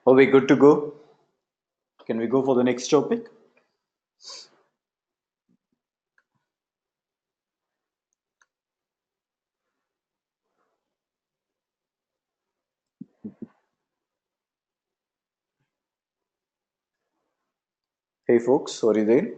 Are we good to go? Can we go for the next topic? Hey folks, are you there?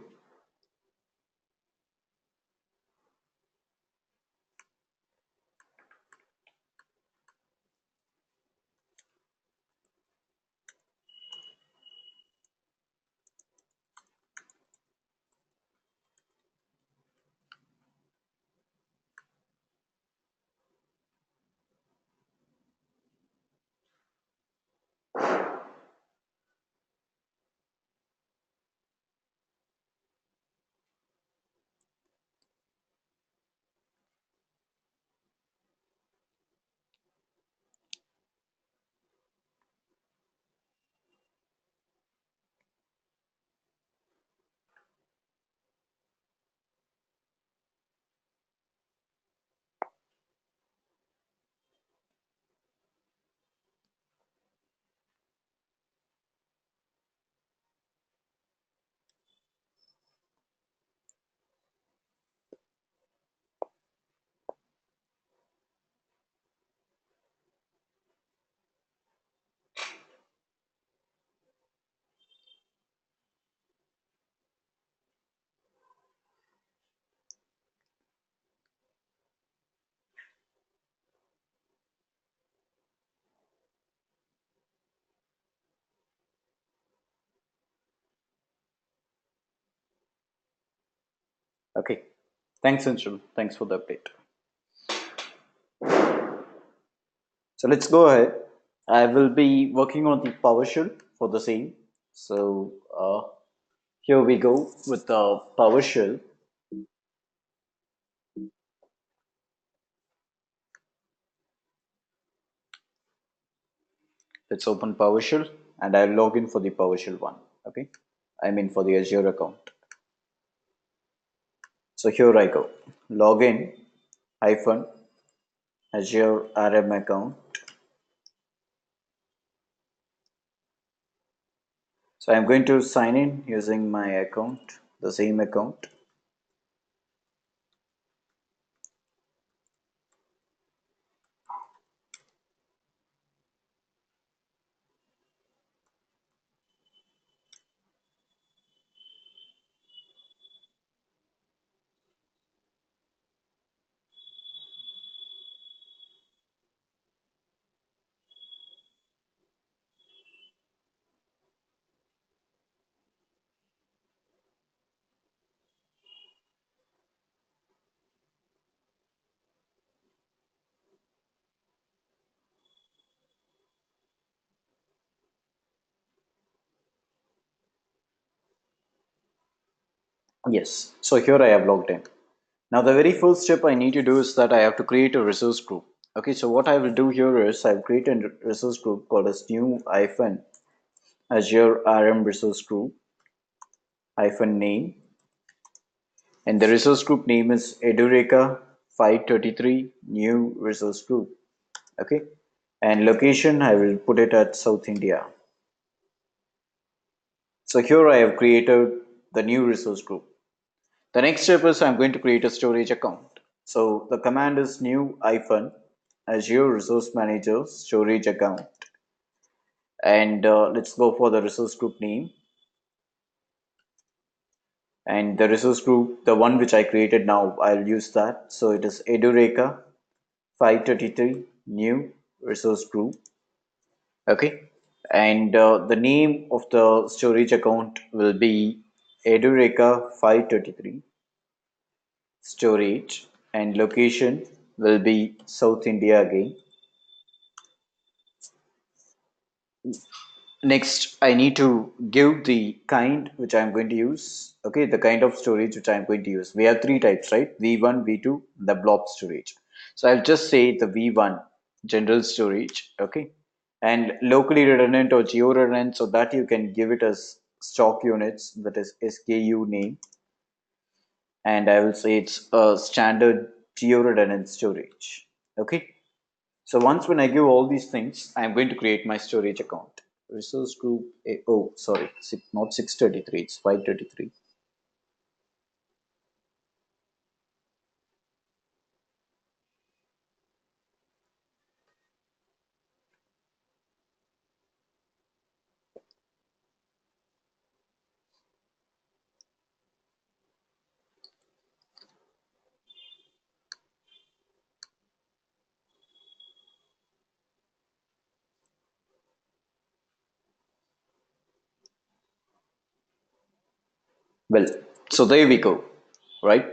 Okay. Thanks, Anshul. Thanks for the update. So let's go ahead. I will be working on the PowerShell for the same. So here we go with the PowerShell. Let's open PowerShell and I'll log in for the PowerShell one. Okay. I mean for the Azure account. So here I go. Login hyphen Azure RM account. So I'm going to sign in using my account, the same account. Yes, so here I have logged in. Now the very first step I need to do is that I have to create a resource group. Okay, so what I will do here is I'll create a resource group called as new hyphen Azure RM resource group hyphen name, and the resource group name is Edureka 533 new resource group. Okay, and location I will put it at South India. So here I have created the new resource group. The next step is I'm going to create a storage account. So the command is new hyphen Azure Resource Manager storage account. And let's go for the resource group name. And the resource group, the one which I created now, I'll use that. So it is Edureka 533 new resource group. Okay. And the name of the storage account will be Edureka 533 storage, and location will be South India again. Next, I need to give the kind which I'm going to use. Okay, the kind of storage which I'm going to use. We have three types, right? V1, V2, the blob storage. So I'll just say the V1 general storage. Okay, and locally redundant or geo redundant, so that you can give it as stock units, that is SKU name. And I will say it's a standard geo redundant storage. Okay, so once when I give all these things, I'm going to create my storage account. resource group. Oh, sorry, not 633. It's 533. Well, so there we go, right?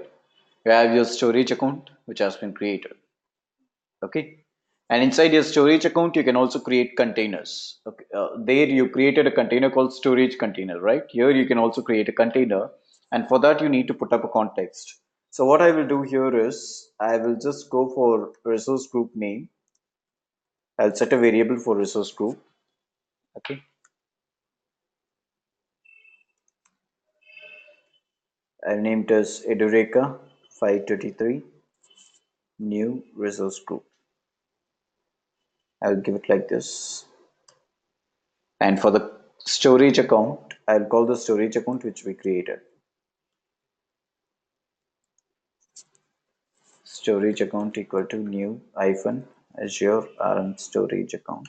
You have your storage account which has been created. Okay, and inside your storage account you can also create containers. Okay, there you created a container called storage container, right? Here you can also create a container, and for that you need to put up a context. So what I will do here is I will just go for resource group name. I'll set a variable for resource group. Okay, I'll name it as Edureka 523 new resource group. I'll give it like this. And for the storage account, I'll call the storage account which we created. Storage account equal to new hyphen Azure RM storage account.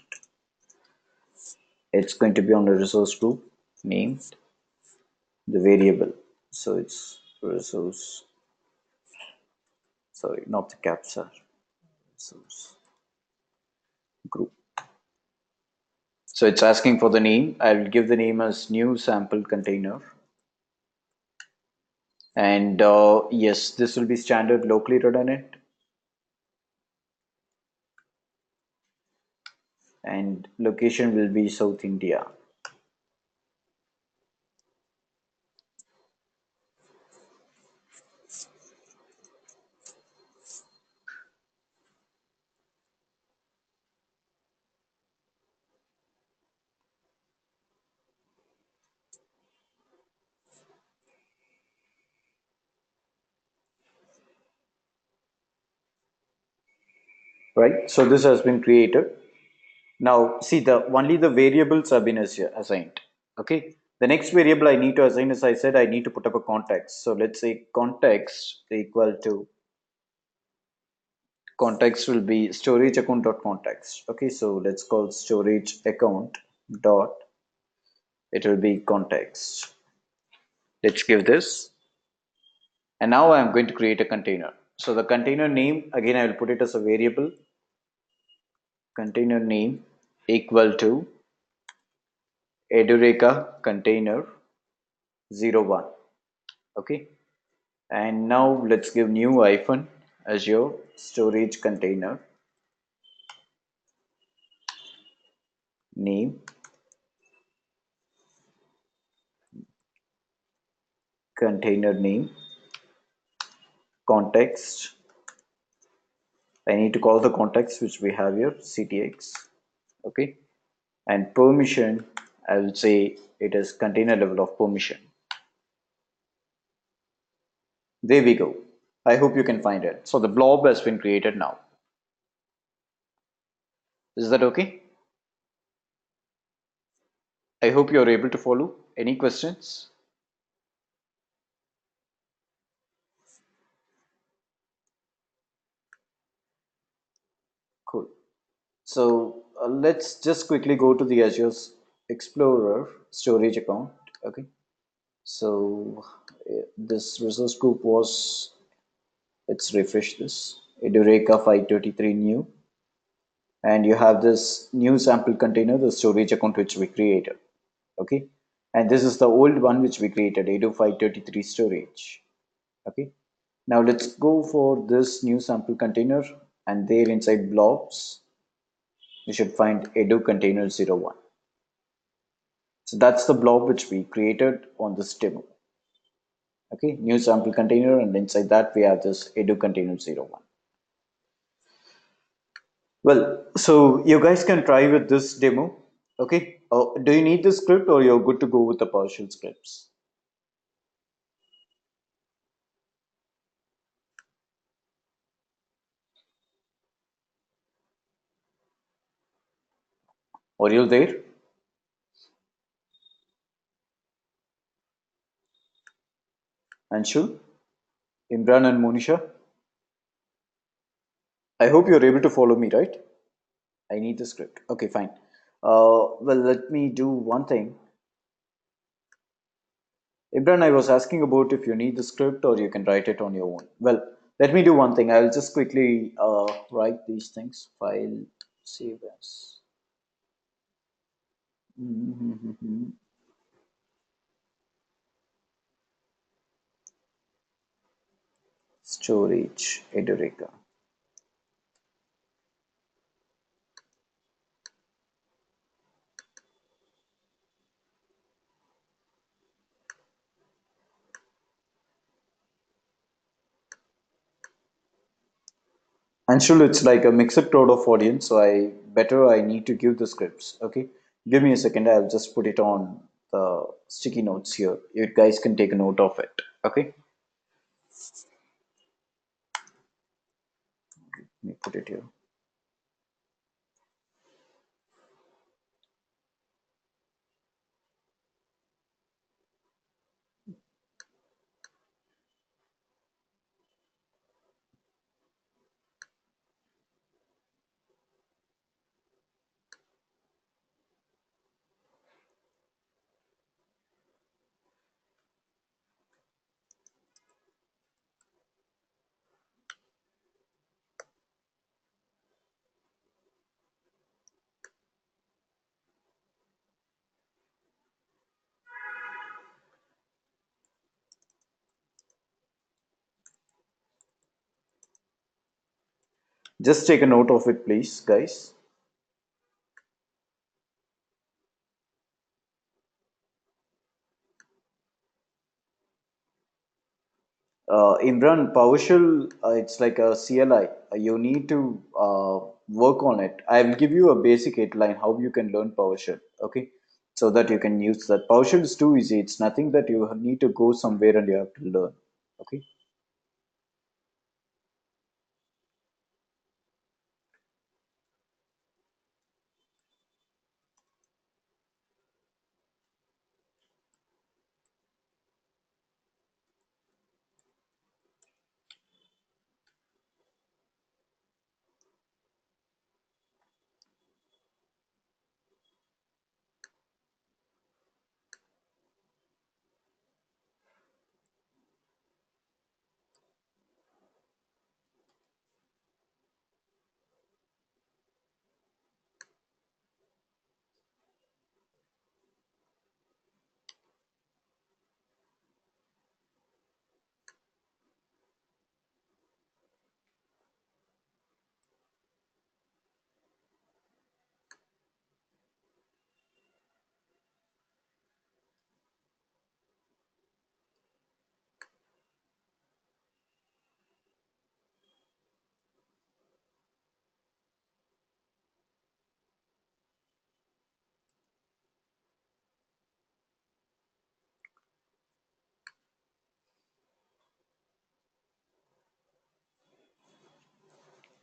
It's going to be on the resource group named the variable. So it's resource, sorry, not the captcha, resource group. So it's asking for the name. I'll give the name as new sample container. And yes, this will be standard locally redundant. And location will be South India. Right? So this has been created. Now see the only the variables have been assigned. Okay. The next variable I need to assign, as I said, I need to put up a context. So let's say context equal to context will be storage account dot context. Okay, so let's call storage account dot, it will be context. Let's give this, and now I'm going to create a container. So the container name, again I will put it as a variable, container name equal to Edureka container 01. Okay, and now let's give new hyphen Azure storage container name container name context. I need to call the context which we have here ctx. Okay, and permission, I will say it is container level of permission. There we go. I hope you can find it. So the blob has been created now. Is that okay? I hope you are able to follow. Any questions? Cool. So let's just quickly go to the Azure Explorer storage account. Okay. So this resource group was, let's refresh this, Edureka 533 new, and you have this new sample container, the storage account which we created. Okay, and this is the old one which we created, Edu 533 storage. Okay, now let's go for this new sample container, and there inside blobs you should find Edu container 01. So that's the blob which we created on this demo. Okay, new sample container, and inside that we have this Edu container 01. Well, so you guys can try with this demo. Okay, do you need the script or you're good to go with the PowerShell scripts? Are you there? Anshul, Imran, and Monisha. I hope you're able to follow me, right? I need the script. Okay, fine. Well, let me do one thing. Imran, I was asking about if you need the script or you can write it on your own. Well, let me do one thing. I'll just quickly write these things. File, save as. Storage, Edureka. Anshul, it's like a mixed crowd of audience, so I need to give the scripts. Okay, give me a second. I'll just put it on the sticky notes here. You guys can take a note of it. Okay, let me put it here. Just take a note of it, please, guys. Imran, PowerShell, it's like a CLI. You need to work on it. I will give you a basic outline how you can learn PowerShell, okay? So that you can use that. PowerShell is too easy. It's nothing that you need to go somewhere and you have to learn, okay?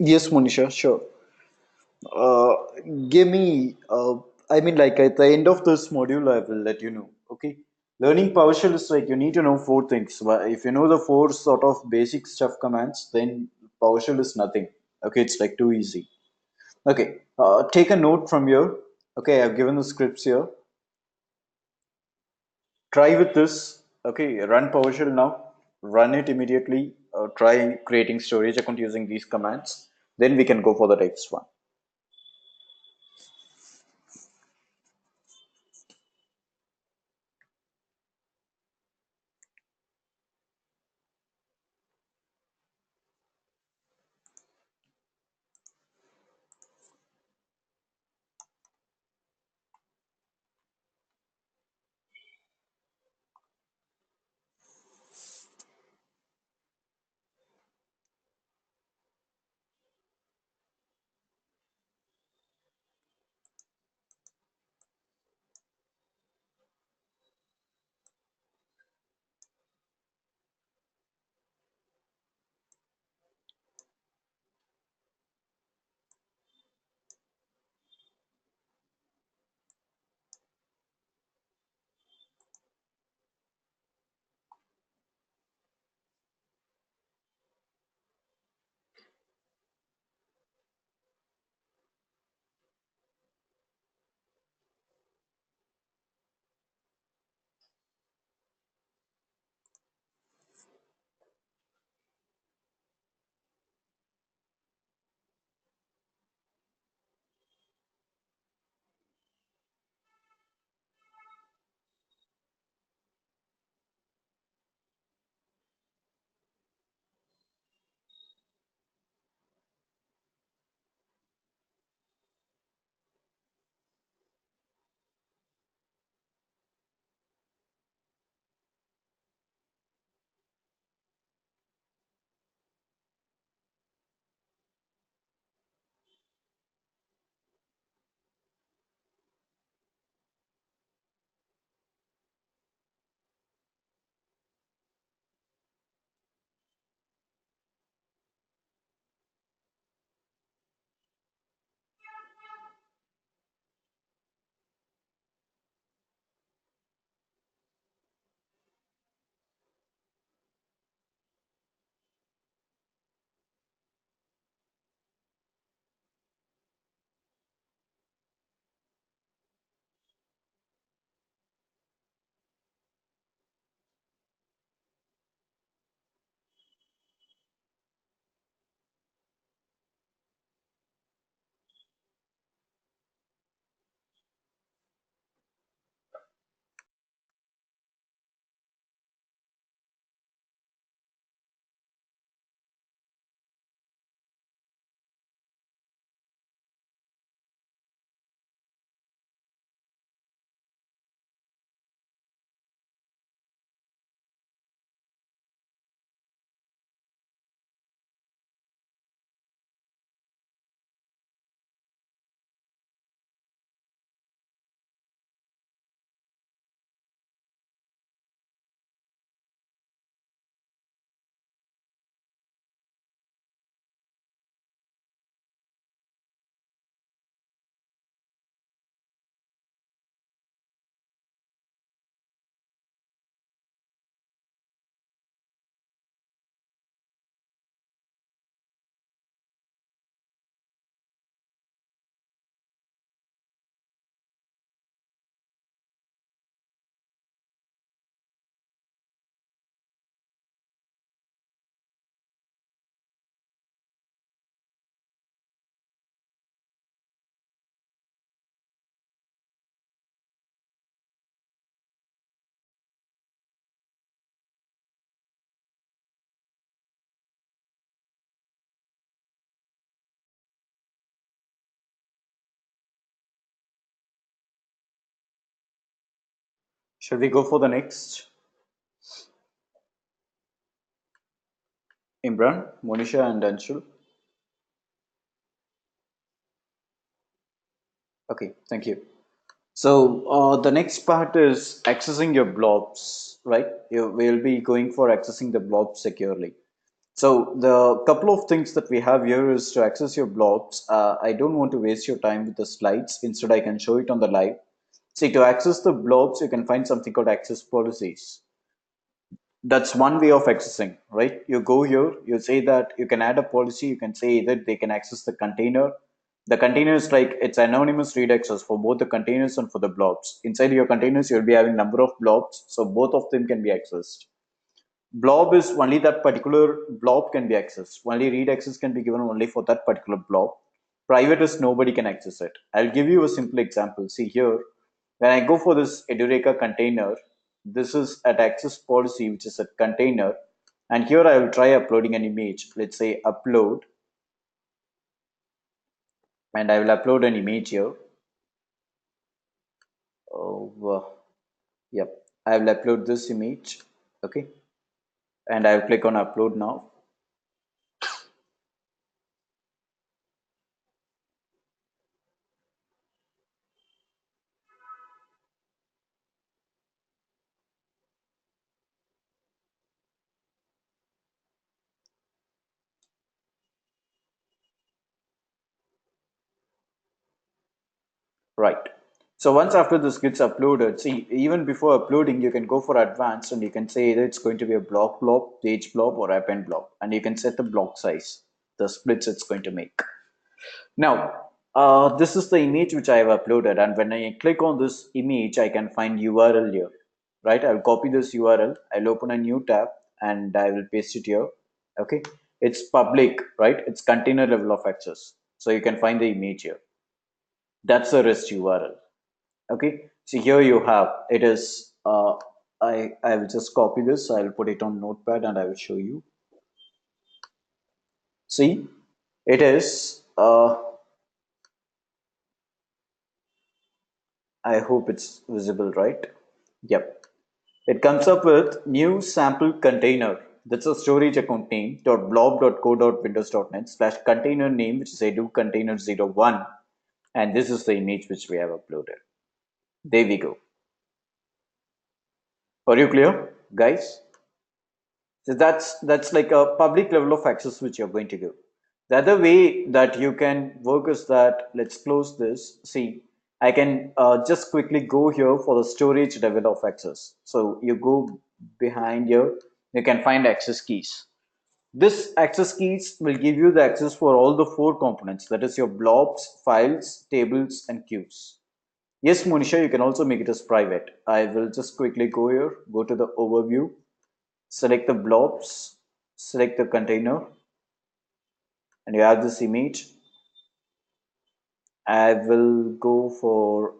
Yes, Monisha, sure. Uh, give me, I mean, like at the end of this module, I will let you know. Okay. Learning PowerShell is like you need to know four things. If you know the four sort of basic stuff commands, then PowerShell is nothing. Okay. It's like too easy. Okay. Take a note from here. Okay. I've given the scripts here. Try with this. Okay. Run PowerShell now. Run it immediately. Try creating storage account using these commands. Then we can go for the next one. Shall we go for the next? Imran, Monisha, and Anshul. Okay, thank you. So the next part is accessing your blobs, right? You will be going for accessing the blobs securely. So the couple of things that we have here is to access your blobs. I don't want to waste your time with the slides. Instead, I can show it on the live. See, to access the blobs, you can find something called access policies. That's one way of accessing, right? You go here, you say that you can add a policy, you can say that they can access the container. The container is like it's anonymous read access for both the containers and for the blobs. Inside your containers, you'll be having number of blobs, so both of them can be accessed. Blob is only that particular blob can be accessed. Only read access can be given only for that particular blob. Private is nobody can access it. I'll give you a simple example. See here, when I go for this Edureka container, this is at access policy, which is a container. And here I will try uploading an image. Let's say upload, and I will upload an image here. Yep, I will upload this image. Okay, and I will click on upload now. Right. So once after this gets uploaded, see, even before uploading, you can go for advanced and you can say either it's going to be a blob, page blob, or append blob. And you can set the block size, the splits it's going to make. Now, this is the image which I have uploaded. And when I click on this image, I can find URL here, right? I'll copy this URL. I'll open a new tab and I will paste it here. Okay. It's public, right? It's container level of access. So you can find the image here. That's the REST URL. Okay, so here you have it is. I will just copy this. I will put it on Notepad and I will show you. See, it is. I hope it's visible, right? Yep. It comes up with new sample container. That's a storage account name .blob.co.windows.net slash container name, which is edu container01, and this is the image which we have uploaded. There we go. Are you clear, guys? So that's like a public level of access which you're going to give. The other way that you can work is that let's close this. See, I can just quickly go here for the storage level of access. So you go behind here, you can find access keys. This access keys will give you the access for all the four components, that is your blobs, files, tables, and queues. Yes, Monisha, you can also make it as private. I will just quickly go here, go to the overview, select the blobs, select the container, and you have this image. I will go for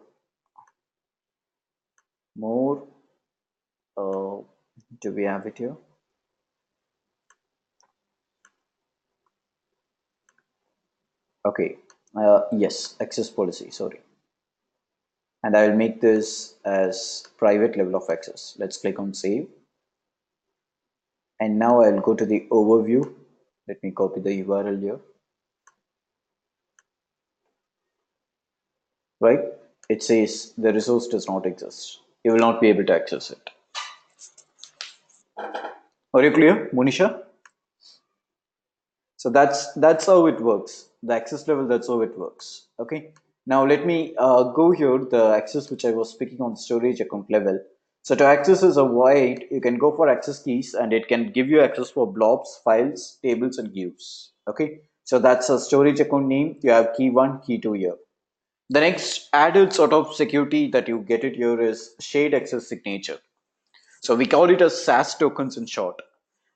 more. Do we have it here? Okay. Yes, access policy. Sorry. And I will make this as private level of access. Let's click on save. And now I'll go to the overview. Let me copy the URL here. Right? It says the resource does not exist. You will not be able to access it. Are you clear, Monisha? So that's how it works. The access level, that's how it works. Okay. Now let me go here, the access which I was speaking on storage account level. So to access is a void, you can go for access keys and it can give you access for blobs, files, tables, and views. Okay. So that's a storage account name. You have key 1, key 2 here. The next added sort of security that you get it here is shared access signature. So we call it as SAS tokens in short.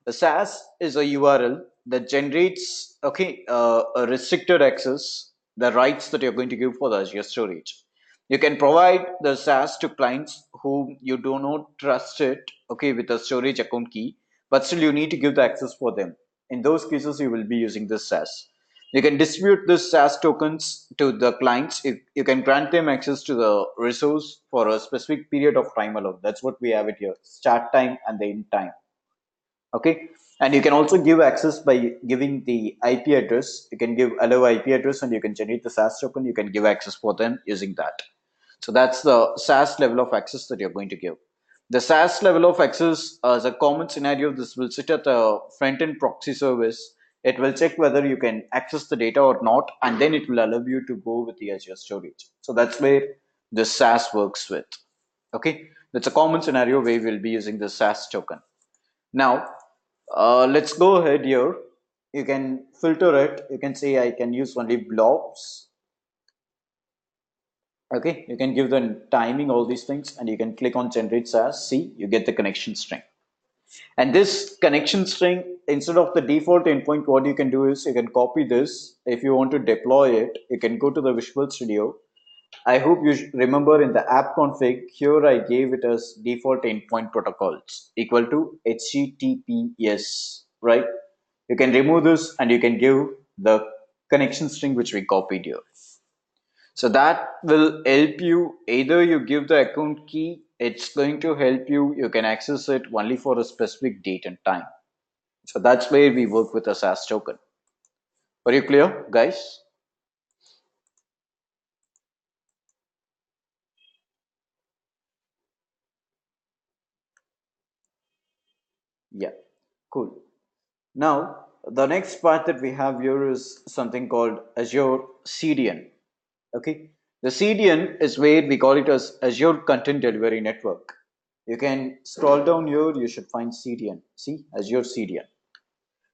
The SAS is a URL that generates a restricted access, the rights that you're going to give for the Azure storage. You can provide the SAS to clients whom you do not trust it, with a storage account key, but still you need to give the access for them. In those cases, you will be using this SAS. You can distribute this SaaS tokens to the clients. You can grant them access to the resource for a specific period of time alone. That's what we have it here: start time and the end time. Okay, and you can also give access by giving the IP address. You can give allow IP address, and you can generate the SaaS token. You can give access for them using that. So that's the SaaS level of access that you're going to give. The SaaS level of access as a common scenario, this will sit at a front-end proxy service. It will check whether you can access the data or not, and then it will allow you to go with the Azure storage. So that's where the SaaS works with. Okay, that's a common scenario where we'll be using the SaaS token. Now, let's go ahead here. You can filter it. You can say I can use only blobs. Okay, you can give the timing, all these things, and you can click on generate SaaS. See, you get the connection string. And this connection string, instead of the default endpoint, what you can do is you can copy this. If you want to deploy it, you can go to the Visual Studio. I hope you remember in the app config, here I gave it as default endpoint protocols equal to HTTPS, right? You can remove this and you can give the connection string which we copied here. So that will help you. Either you give the account key, it's going to help you. You can access it only for a specific date and time. So that's where we work with a SaaS token. Are you clear, guys? Yeah, cool. Now, the next part that we have here is something called Azure CDN. Okay, the CDN is where we call it as Azure Content Delivery Network. You can scroll down here, you should find CDN. See, Azure CDN.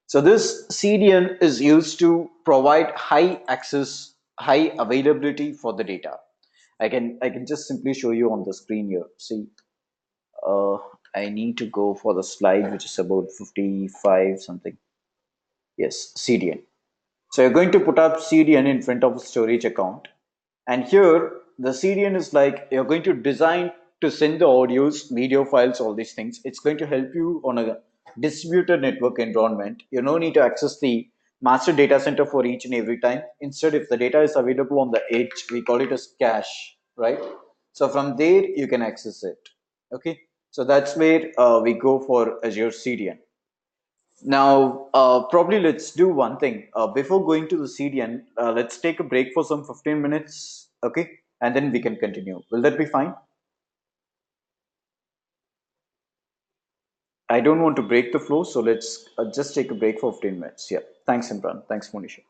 So this CDN is used to provide high access, high availability for the data. I can just simply show you on the screen here. See, uh, I need to go for the slide which is about 55 something. Yes, CDN. So you're going to put up CDN in front of a storage account. And here the CDN is like you're going to design to send the audios, video files, all these things. It's going to help you on a distributed network environment. You don't need to access the master data center for each and every time. Instead, if the data is available on the edge, we call it as cache, right? So from there, you can access it. Okay. So that's where we go for Azure CDN. Now, probably let's do one thing. Before going to the CDN, let's take a break for some 15 minutes, okay? And then we can continue. Will that be fine? I don't want to break the flow, so let's just take a break for 15 minutes. Yeah. Thanks, Imran. Thanks, Monisha.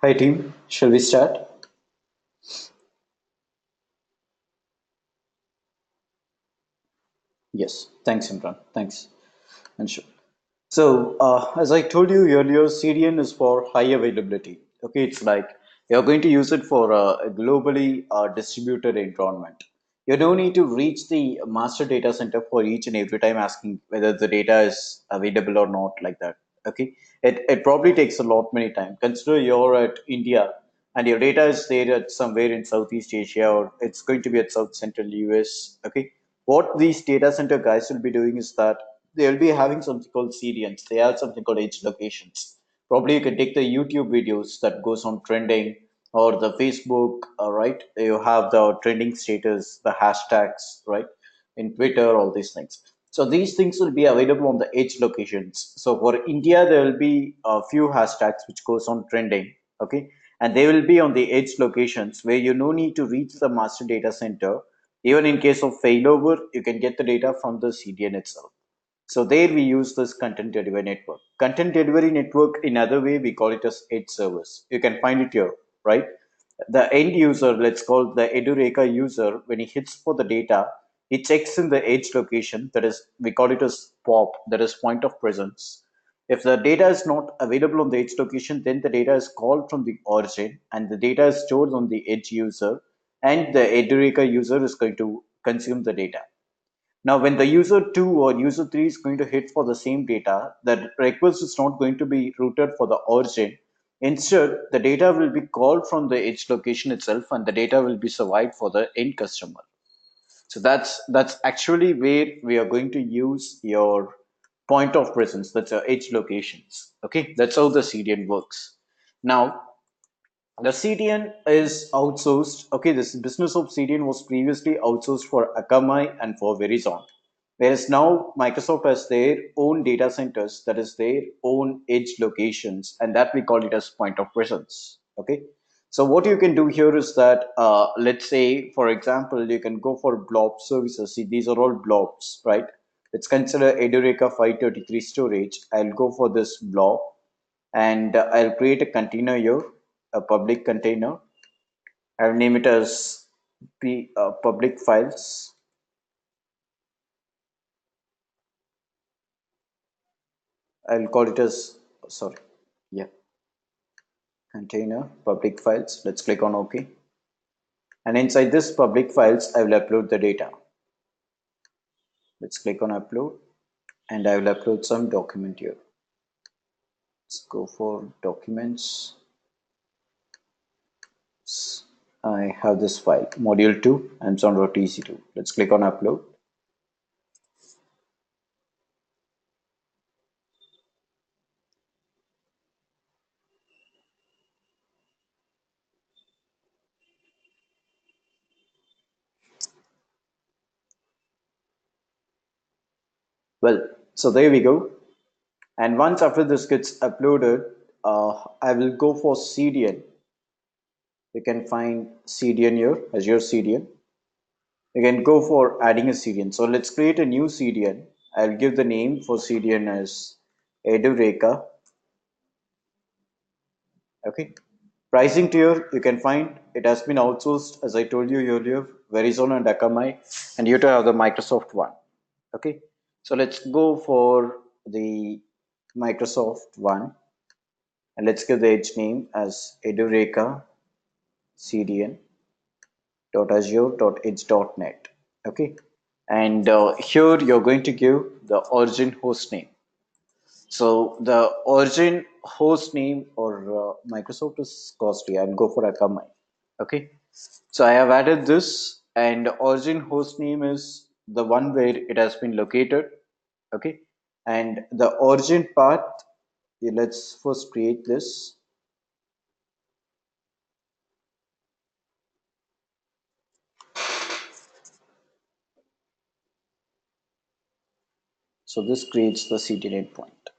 Hi team, shall we start? Yes, thanks Imran. Thanks. And sure. So, as I told you earlier, CDN is for high availability. Okay, it's like you're going to use it for a globally distributed environment. You don't need to reach the master data center for each and every time asking whether the data is available or not, like that. Okay, it probably takes a lot many time. Consider you're at India and your data is there at somewhere in Southeast Asia, or it's going to be at South Central US. Okay, what these data center guys will be doing is that they'll be having something called CDNs. They have something called edge locations. Probably you can take the YouTube videos that goes on trending, or the Facebook, right? You have the trending status, the hashtags, right? In Twitter, all these things. So these things will be available on the edge locations. So for India, there will be a few hashtags which goes on trending, okay? And they will be on the edge locations where you no need to reach the master data center. Even in case of failover, you can get the data from the CDN itself. So there we use this content delivery network. Content delivery network, in other way, we call it as edge service. You can find it here, right? The end user, let's call the Edureka user, when he hits for the data, he checks in the edge location, that is, we call it as POP, that is point of presence. If the data is not available on the edge location, then the data is called from the origin and the data is stored on the edge user, and the Edureka user is going to consume the data. Now, when the user 2 or user 3 is going to hit for the same data, the request is not going to be routed for the origin. Instead, the data will be called from the edge location itself and the data will be survived for the end customer. So that's actually where we are going to use your point of presence, that's your edge locations. Okay, that's how the CDN works. Now, the CDN is outsourced. Okay, this business of CDN was previously outsourced for Akamai and for Verizon. Whereas now Microsoft has their own data centers, that is their own edge locations, and that we call it as point of presence. Okay. So what you can do here is that, let's say, for example, you can go for blob services. See, these are all blobs, right? Let's consider Edureka 533 storage. I'll go for this blob and I'll create a container here, a public container. I'll name it as public files. I'll call it as, sorry, yeah, container public files. Let's click on OK. And inside this public files, I will upload the data. Let's click on upload and I will upload some document here. Let's go for documents. I have this file, module 2, Amazon.ec2. Let's click on upload. Well, so there we go. And once after this gets uploaded, I will go for CDN. You can find CDN here, Azure CDN. You can go for adding a CDN. So let's create a new CDN. I'll give the name for CDN as Edureka. Okay. Pricing tier, you can find it has been outsourced, as I told you earlier, Verizon and Akamai, and you to have the Microsoft one. Okay. So let's go for the Microsoft one, and let's give the edge name as Edureka cdn.azure.edge.net. Okay, and here you're going to give the origin host name. So the origin host name or Microsoft is costly. I'll go for Akamai. Okay, so I have added this, and origin host name is the one where it has been located. Okay, and the origin path, let's first create this. So this creates the CDN endpoint.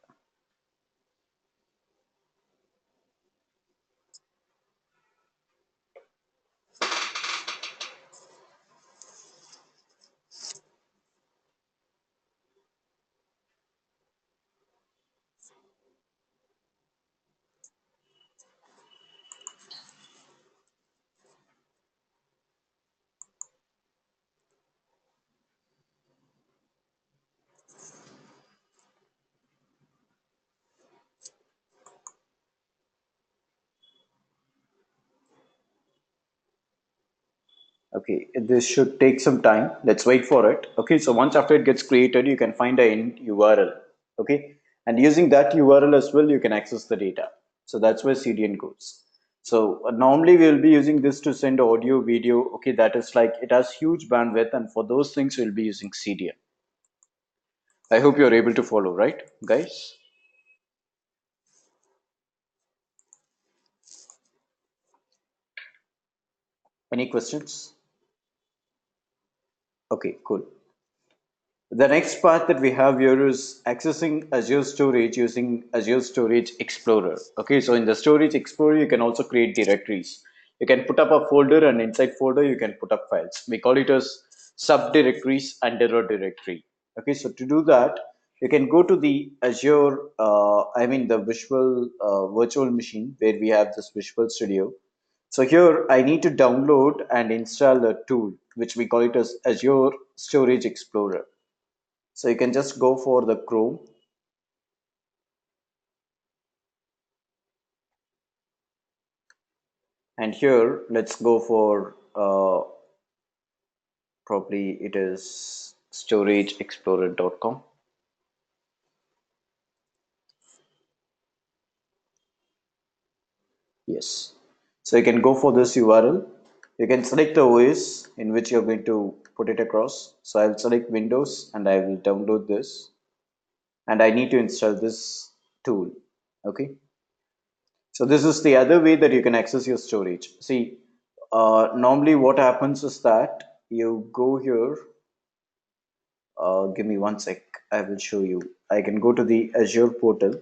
Okay, this should take some time. Let's wait for it. Okay, so once after it gets created, you can find a end URL. Okay, and using that URL as well, you can access the data. So that's where CDN goes. So normally we'll be using this to send audio, video. Okay, that is like it has huge bandwidth, and for those things we'll be using CDN. I hope you're able to follow, right, guys? Any questions? Okay, cool. The next part that we have here is accessing Azure Storage using Azure Storage Explorer. Okay, so in the Storage Explorer, you can also create directories. You can put up a folder, and inside folder, you can put up files. We call it as subdirectories under a directory. Okay, so to do that, you can go to the Azure, the virtual machine where we have this Visual Studio. So here I need to download and install a tool, which we call it as Azure Storage Explorer. So you can just go for the Chrome, and here let's go for probably it is storageexplorer.com. Yes. So you can go for this URL. You can select the OS in which you're going to put it across. So I'll select Windows and I will download this, and I need to install this tool. Okay. So this is the other way that you can access your storage. See, normally what happens is that you go here. Give me one sec. I will show you. I can go to the Azure portal.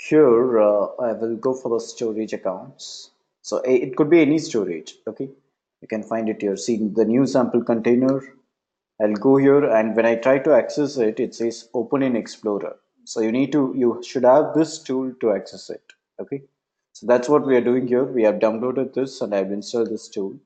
Here, I will go for the storage accounts. So it could be any storage. Okay, you can find it here. See the new sample container. I'll go here, and when I try to access it, it says open in Explorer. So you should have this tool to access it. Okay, so that's what we are doing here. We have downloaded this, and I've installed this tool.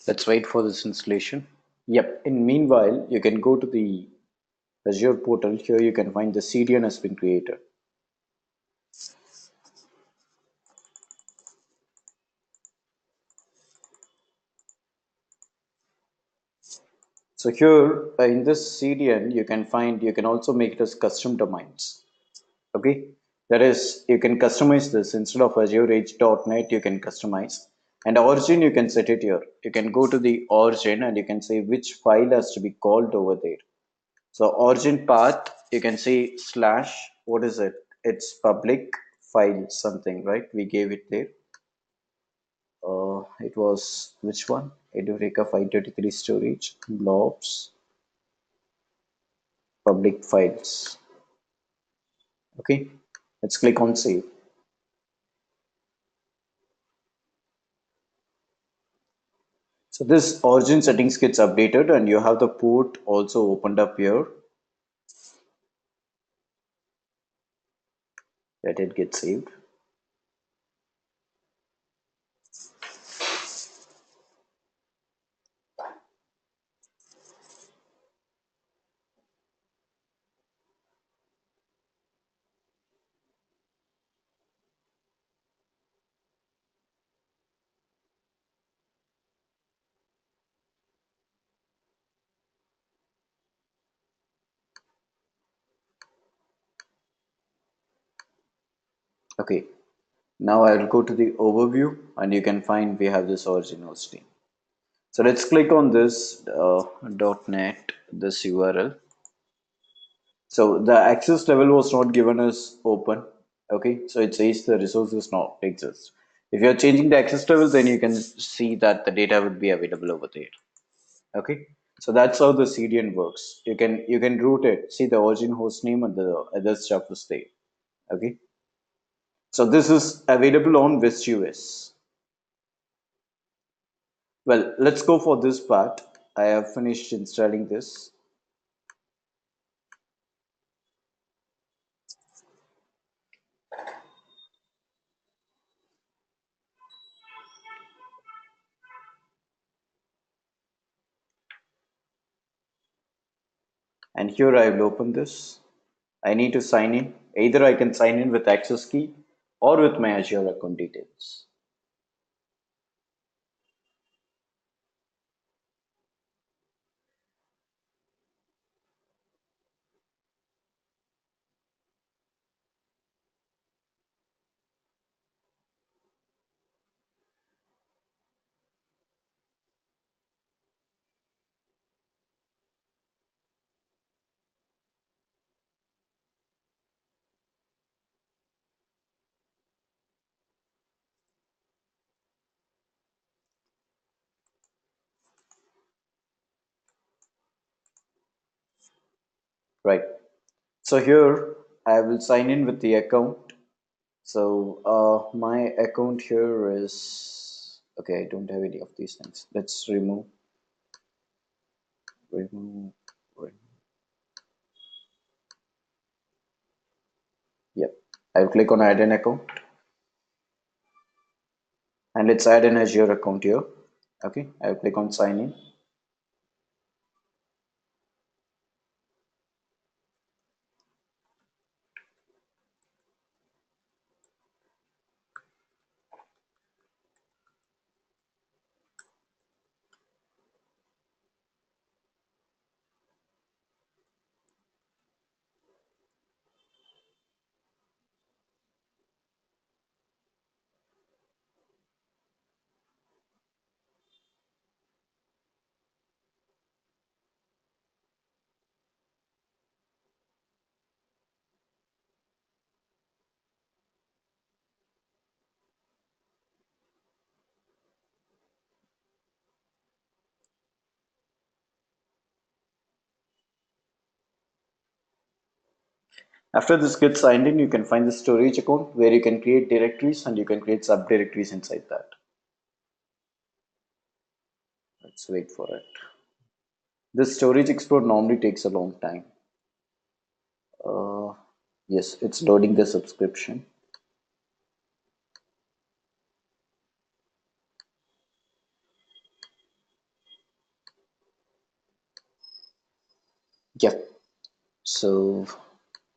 Let's wait for this installation. Yep. In meanwhile, you can go to the Azure portal. Here you can find the CDN has been created. So here in this CDN, you can also make it as custom domains. Okay, that is, you can customize this instead of Azure Edge.net. You can customize, And origin, you can set it here. You can go to the origin and you can say which file has to be called over there. So origin path, you can say slash, what is it? It's public file something, right? We gave it there. It was which one? Edureka 533 storage, blobs, public files. Okay, let's click on save. So this origin settings gets updated and you have the port also opened up here. Let it get saved. Okay, now I'll go to the overview and you can find we have this origin hosting. So let's click on this .NET, this URL. So the access level was not given as open. Okay, so it says the resources not exist. If you're changing the access level, then you can see that the data would be available over there. Okay, so that's how the CDN works. You can route it. See the origin host name and the other stuff is there. Okay, so this is available on WestUS. Well, let's go for this part. I have finished installing this. And here I will open this. I need to sign in. Either I can sign in with access key or with my Azure account details. Right. So here I will sign in with the account. So my account here is okay. I don't have any of these things. Let's remove. Yep. I'll click on add an account and let's add an Azure account here. Okay. I'll click on sign in. After this gets signed in, you can find the storage account where you can create directories and you can create subdirectories inside that. Let's wait for it. This storage export normally takes a long time. Yes, it's loading the subscription. Yep. So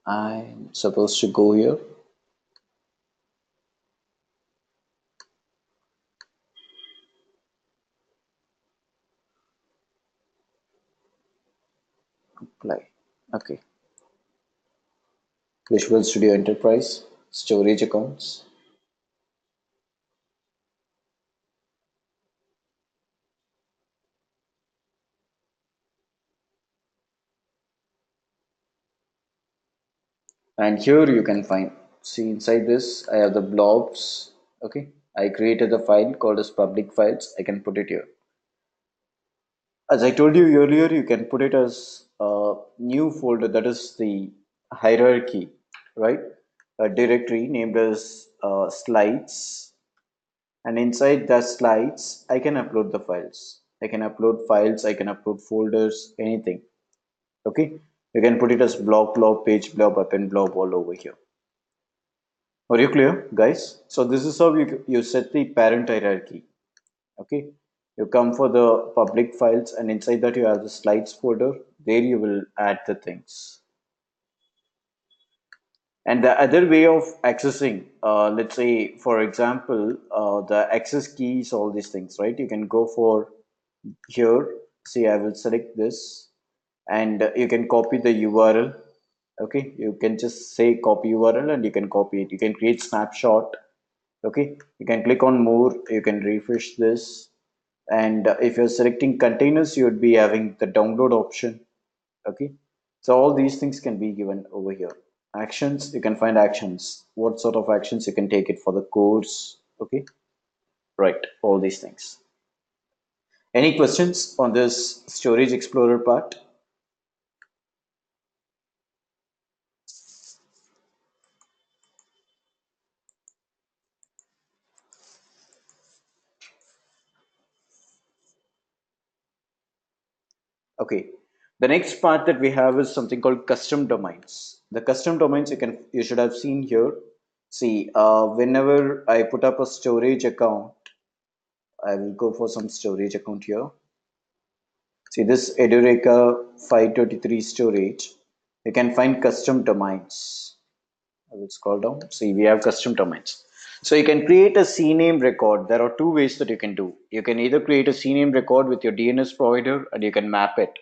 I'm supposed to go here. Apply. Okay. Visual Studio Enterprise, storage accounts. And here you can find, see inside this I have the blobs. Okay, I created a file called as public files. I can put it here. As I told you earlier, you can put it as a new folder, that is the hierarchy, right? A directory named as slides, and inside the slides I can upload the files. I can upload files, I can upload folders, anything. Okay, you can put it as blob, page blob, append blob all over here. Are you clear, guys? So this is how you set the parent hierarchy. Okay, you come for the public files, and inside that you have the slides folder. There you will add the things. And the other way of accessing, let's say, for example, the access keys, all these things, right? You can go for here. See, I will select this, and you can copy the URL. Okay, you can just say copy URL and you can copy it. You can create snapshot. Okay, you can click on more, you can refresh this, and if you're selecting containers, you would be having the download option. Okay, so all these things can be given over here. Actions, you can find actions, what sort of actions you can take it for the course. Okay, right, all these things. Any questions on this storage explorer part? Okay, the next part that we have is something called custom domains. The custom domains you should have seen here. See, whenever I put up a storage account, I will go for some storage account here. See this Edureka 523 storage. You can find custom domains. I will scroll down. See, we have custom domains. So you can create a CNAME record. There are two ways that you can do. You can either create a CNAME record with your DNS provider, and you can map it.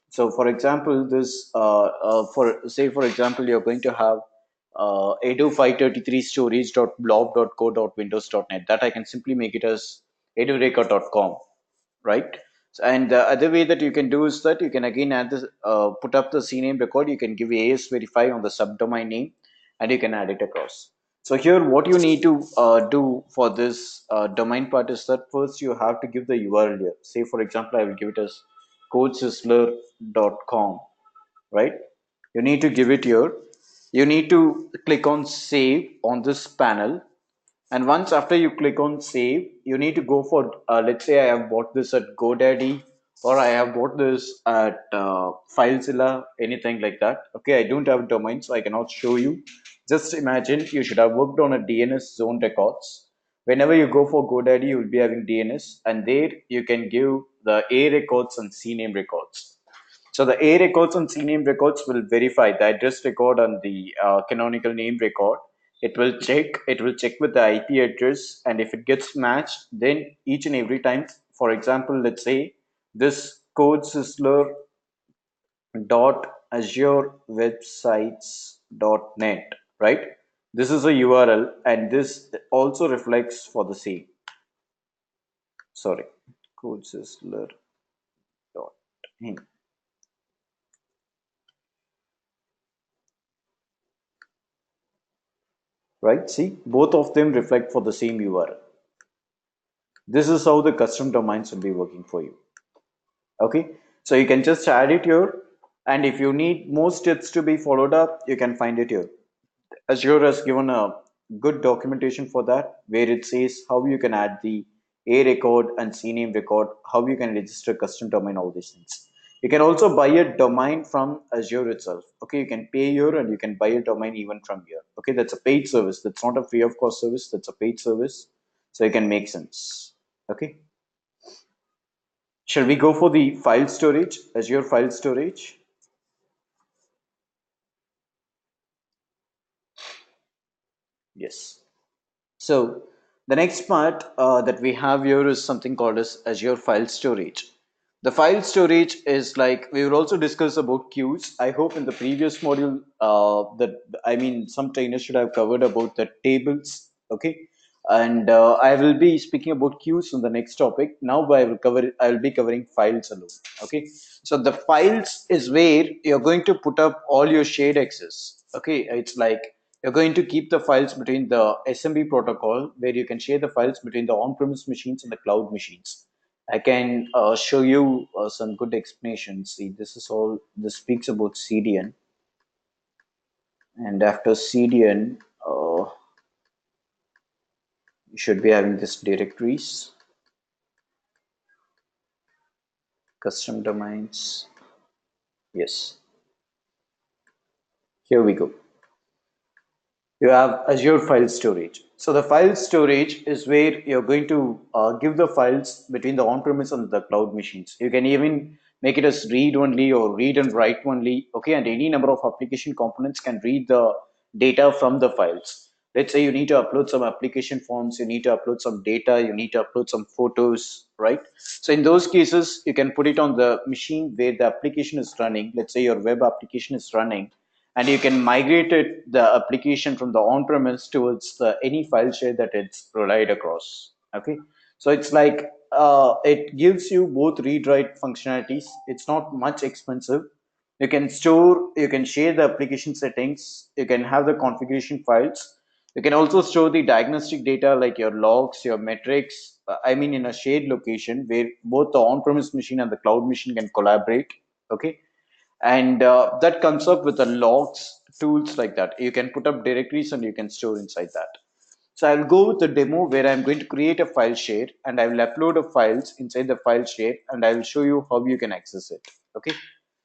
So for example, this for example, you're going to have edu533 storage.blob.co.windows.net. That I can simply make it as edureka.com, right? And the other way that you can do is that you can again add this, put up the CNAME record. You can give AS verify on the subdomain name, and you can add it across. So here, what you need to do for this domain part is that first you have to give the URL here. Say for example, I will give it as CodeSizzler.com, right? You need to give it here. You need to click on save on this panel, and once after you click on save, you need to go for, let's say I have bought this at GoDaddy, or I have bought this at FileZilla, anything like that. Okay, I don't have a domain, so I cannot show you. Just imagine you should have worked on a DNS zone records. Whenever you go for GoDaddy, you will be having DNS, and there you can give the A records and CNAME records. So the A records and CNAME records will verify the address record and the canonical name record. It will check with the IP address, and if it gets matched, then each and every time, for example, let's say this CodeSizzler dot Azure websites dot net, right? This is a URL, and this also reflects for the same. Sorry, CodeSizzler dot in. Right? See, both of them reflect for the same URL. This is how the custom domains will be working for you. Okay, so you can just add it here, and if you need more steps to be followed up, you can find it here. Azure has given a good documentation for that, where it says how you can add the A record and CNAME record, how you can register custom domain, all these things. You can also buy a domain from Azure itself. Okay, you can pay here and you can buy a domain even from here. Okay, that's a paid service. That's not a free of cost service. That's a paid service. So it can make sense. Okay. Shall we go for the file storage, Azure file storage? Yes. So the next part that we have here is something called as Azure File Storage. The file storage is like, we will also discuss about queues. I hope in the previous module some trainers should have covered about the tables. Okay. And I will be speaking about queues in the next topic. Now I will be covering files alone. Okay. So the files is where you're going to put up all your shared access. Okay, it's like you're going to keep the files between the SMB protocol where you can share the files between the on-premise machines and the cloud machines. I can show you some good explanations. See, this speaks about CDN, and after CDN, you should be having this directories, custom domains. Yes, here we go. You have Azure file storage. So the file storage is where you're going to give the files between the on-premise and the cloud machines. You can even make it as read only or read and write only. Okay, and any number of application components can read the data from the files. Let's say you need to upload some application forms, you need to upload some data, you need to upload some photos, right? So in those cases, you can put it on the machine where the application is running. Let's say your web application is running, and you can migrate the application from the on-premise towards any file share that it's relied across. Okay, so it's like it gives you both read-write functionalities. It's not much expensive. You can store, you can share the application settings, you can have the configuration files. You can also store the diagnostic data like your logs, your metrics. I mean, in a shared location where both the on-premise machine and the cloud machine can collaborate. Okay, and that comes up with the logs tools like that. You can put up directories and you can store inside that. So I'll go with the demo where I'm going to create a file share and I will upload the files inside the file share and I will show you how you can access it. Okay,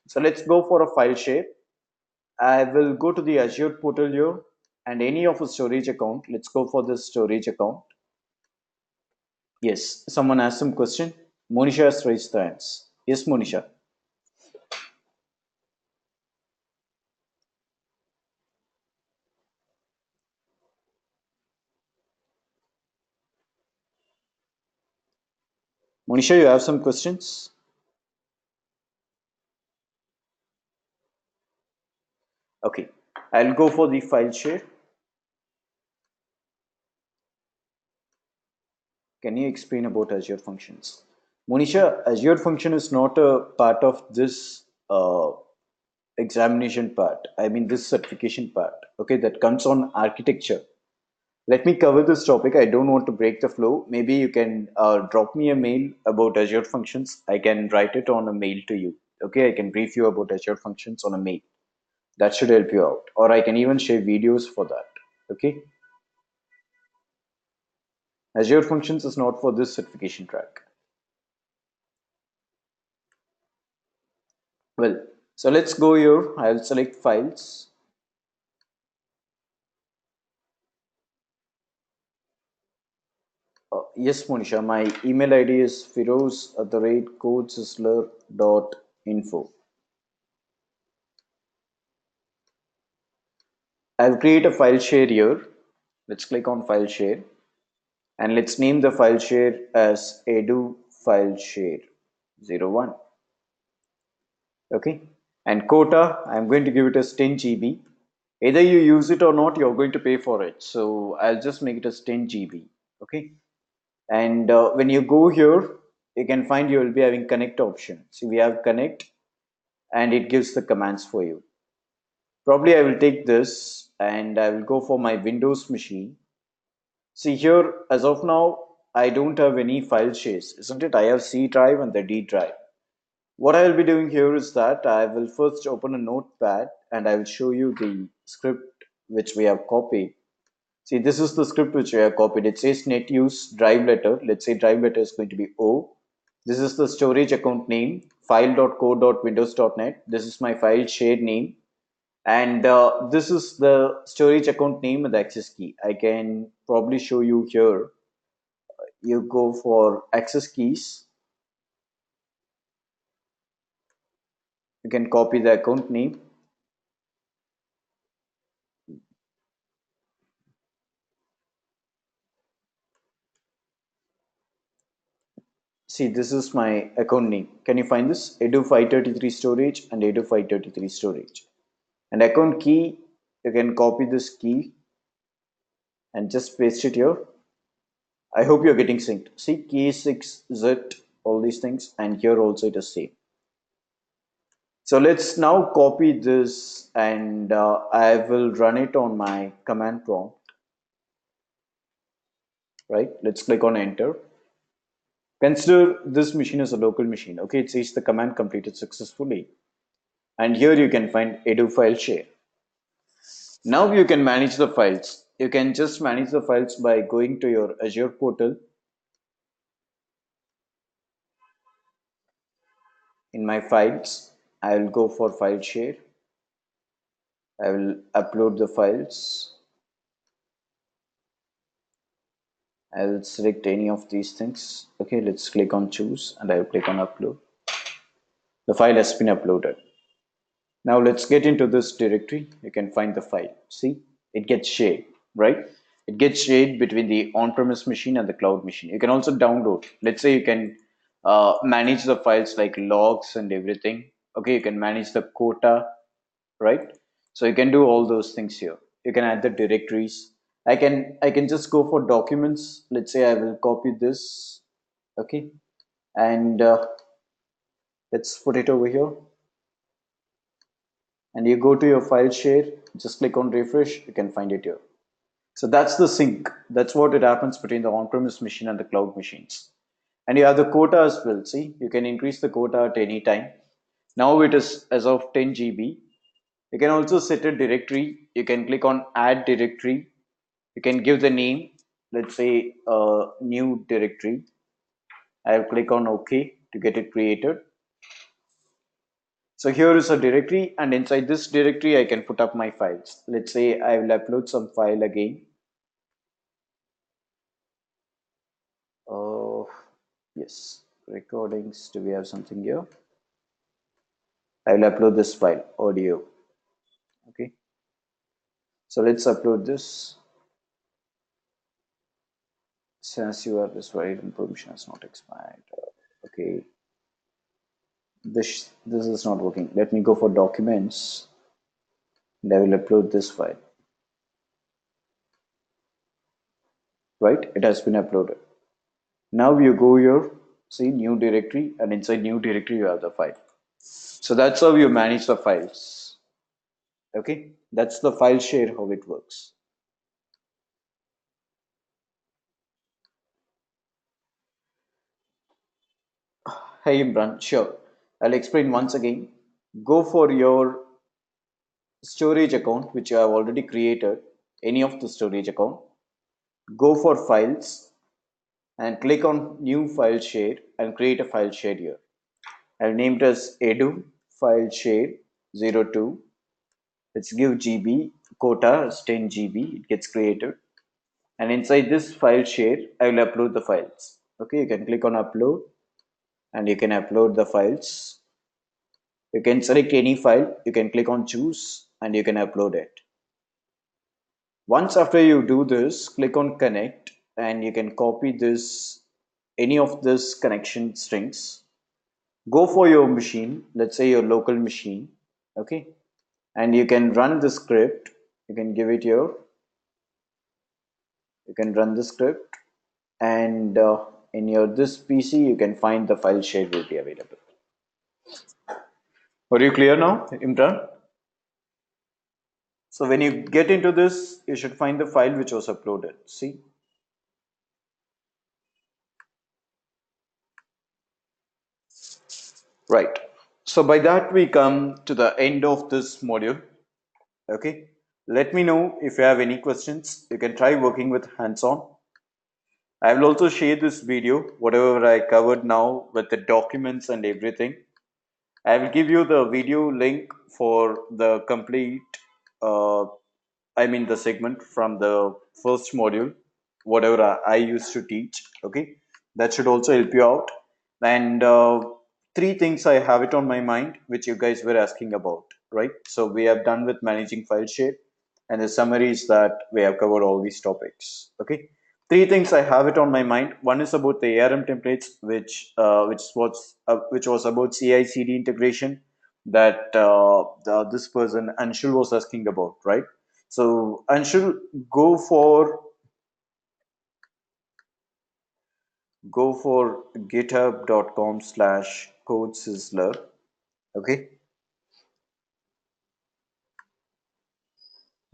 so let's go for a file share. I will go to the Azure portal here and any of a storage account. Let's go for the storage account. Yes, someone asked some question. Monisha has raised the hands. Yes, Monisha. Monisha, you have some questions? Okay, I'll go for the file share. Can you explain about Azure Functions? Monisha, Azure Function is not a part of this examination part. I mean, this certification part. Okay, that comes on architecture. Let me cover this topic. I don't want to break the flow. Maybe you can drop me a mail about Azure Functions. I can write it on a mail to you. Okay, I can brief you about Azure Functions on a mail. That should help you out. Or I can even share videos for that. Okay. Azure Functions is not for this certification track. Well, so let's go here. I'll select files. Yes, Monisha, my email ID is feroz@codesizzler.info. I'll create a file share here. Let's click on file share and let's name the file share as edu file share 01. Okay, and quota, I'm going to give it as 10 GB. Either you use it or not, you're going to pay for it. So I'll just make it as 10 GB. Okay, and when you go here, you can find you will be having connect option. So we have connect and it gives the commands for you. Probably I will take this and I will go for my Windows machine. See here, as of now, I don't have any file shares, isn't it? I have C drive and the D drive. What I will be doing here is that I will first open a notepad and I will show you the script which we have copied. See, this is the script which we have copied. It says net use drive letter. Let's say drive letter is going to be O. This is the storage account name, file.co.windows.net. This is my file share name. And this is the storage account name and the access key. I can probably show you here. You go for access keys. You can copy the account name. See, this is my account name. Can you find this? Edu533 storage and Edu533 storage. And account key, you can copy this key and just paste it here. I hope you're getting synced. See, key 6, Z, all these things, and here also it is same. So let's now copy this and I will run it on my command prompt, right? Let's click on enter. Consider this machine as a local machine. Okay, it says the command completed successfully. And here you can find edu file share. Now you can manage the files. You can just manage the files by going to your Azure portal. In my files, I will go for file share. I will upload the files. I will select any of these things. Okay, let's click on choose and I will click on upload. The file has been uploaded. Now let's get into this directory. You can find the file. See, it gets shared, right? It gets shared between the on-premise machine and the cloud machine. You can also download. Let's say you can manage the files like logs and everything. Okay, you can manage the quota, right? So you can do all those things here. You can add the directories. I can just go for documents. Let's say I will copy this. Okay, and let's put it over here. And you go to your file share, just click on refresh, you can find it here. So that's the sync. That's what it happens between the on-premise machine and the cloud machines. And you have the quota as well. See, you can increase the quota at any time. Now it is as of 10 GB. You can also set a directory. You can click on add directory. You can give the name, let's say a new directory. I'll click on OK to get it created. So here is a directory, and inside this directory I can put up my files. Let's say I will upload some file again. Oh, yes, recordings. Do we have something here? I will upload this file, audio. Okay. So let's upload this. Since you are this valid and permission has not expired. Okay. This is not working. Let me go for documents and I will upload this file. Right? It has been uploaded. Now you go here, see new directory, and inside new directory you have the file. So that's how you manage the files. Okay, that's the file share, how it works. Hey Imran, sure. I'll explain once again. Go for your storage account, which you have already created, any of the storage account. Go for files and click on new file share and create a file share here. I'll name it as edu file share 02. Let's give GB quota as 10 GB. It gets created. And inside this file share, I will upload the files. Okay, you can click on upload and you can upload the files. You can select any file, you can click on choose and you can upload it. Once after you do this, click on connect and you can copy this, any of this connection strings. Go for your machine, let's say your local machine, okay, and you can run the script. You can give it here. You can run the script, and in your this PC you can find the file share will be available. Are you clear now, Imran? So when you get into this, you should find the file which was uploaded. See? Right. So by that we come to the end of this module. Okay. Let me know if you have any questions. You can try working with hands-on. I will also share this video, whatever I covered now with the documents and everything. I will give you the video link for the complete, the segment from the first module, whatever I used to teach. Okay, that should also help you out. And three things I have it on my mind, which you guys were asking about, right? So we have done with managing file share, and the summary is that we have covered all these topics. Okay, three things I have it on my mind. One is about the ARM templates, which was about CI/CD integration that this person Anshul was asking about, right? So Anshul, go for github.com/CodeSizzler. Okay,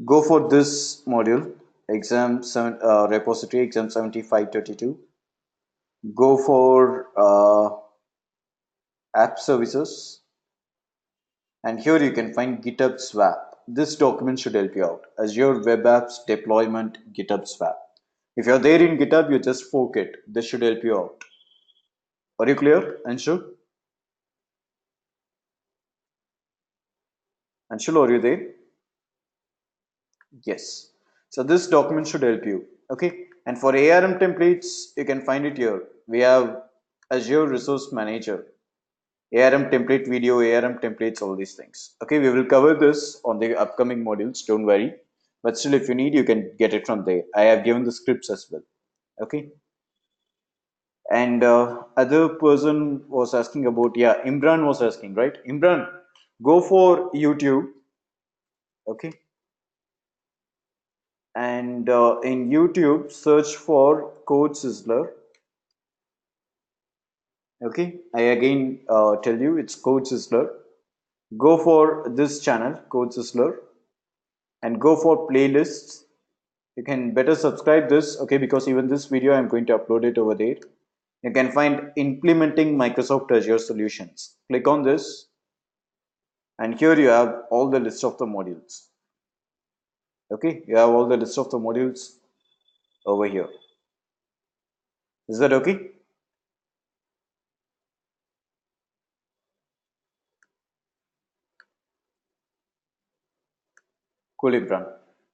Go for this module, repository exam 7532. Go for app services, and here you can find GitHub Swap. This document should help you out. Azure Web Apps Deployment GitHub Swap. If you're there in GitHub, you just fork it. This should help you out. Are you clear, Anshul? Anshul, are you there? Yes. So this document should help you. Okay. And for ARM templates, you can find it here. We have Azure Resource Manager, ARM template video, ARM templates, all these things. Okay. We will cover this on the upcoming modules. Don't worry. But still, if you need, you can get it from there. I have given the scripts as well. Okay. And other person was asking about, yeah, Imran was asking, right? Imran, go for YouTube. Okay. And in YouTube, search for CodeSizzler. Okay, I again tell you it's CodeSizzler. Go for this channel, CodeSizzler, and go for playlists. You can better subscribe this, okay, because even this video I'm going to upload it over there. You can find implementing Microsoft Azure solutions. Click on this, and here you have all the list of the modules. Okay, you have all the list of the modules over here. Is that okay? Cool, Imran.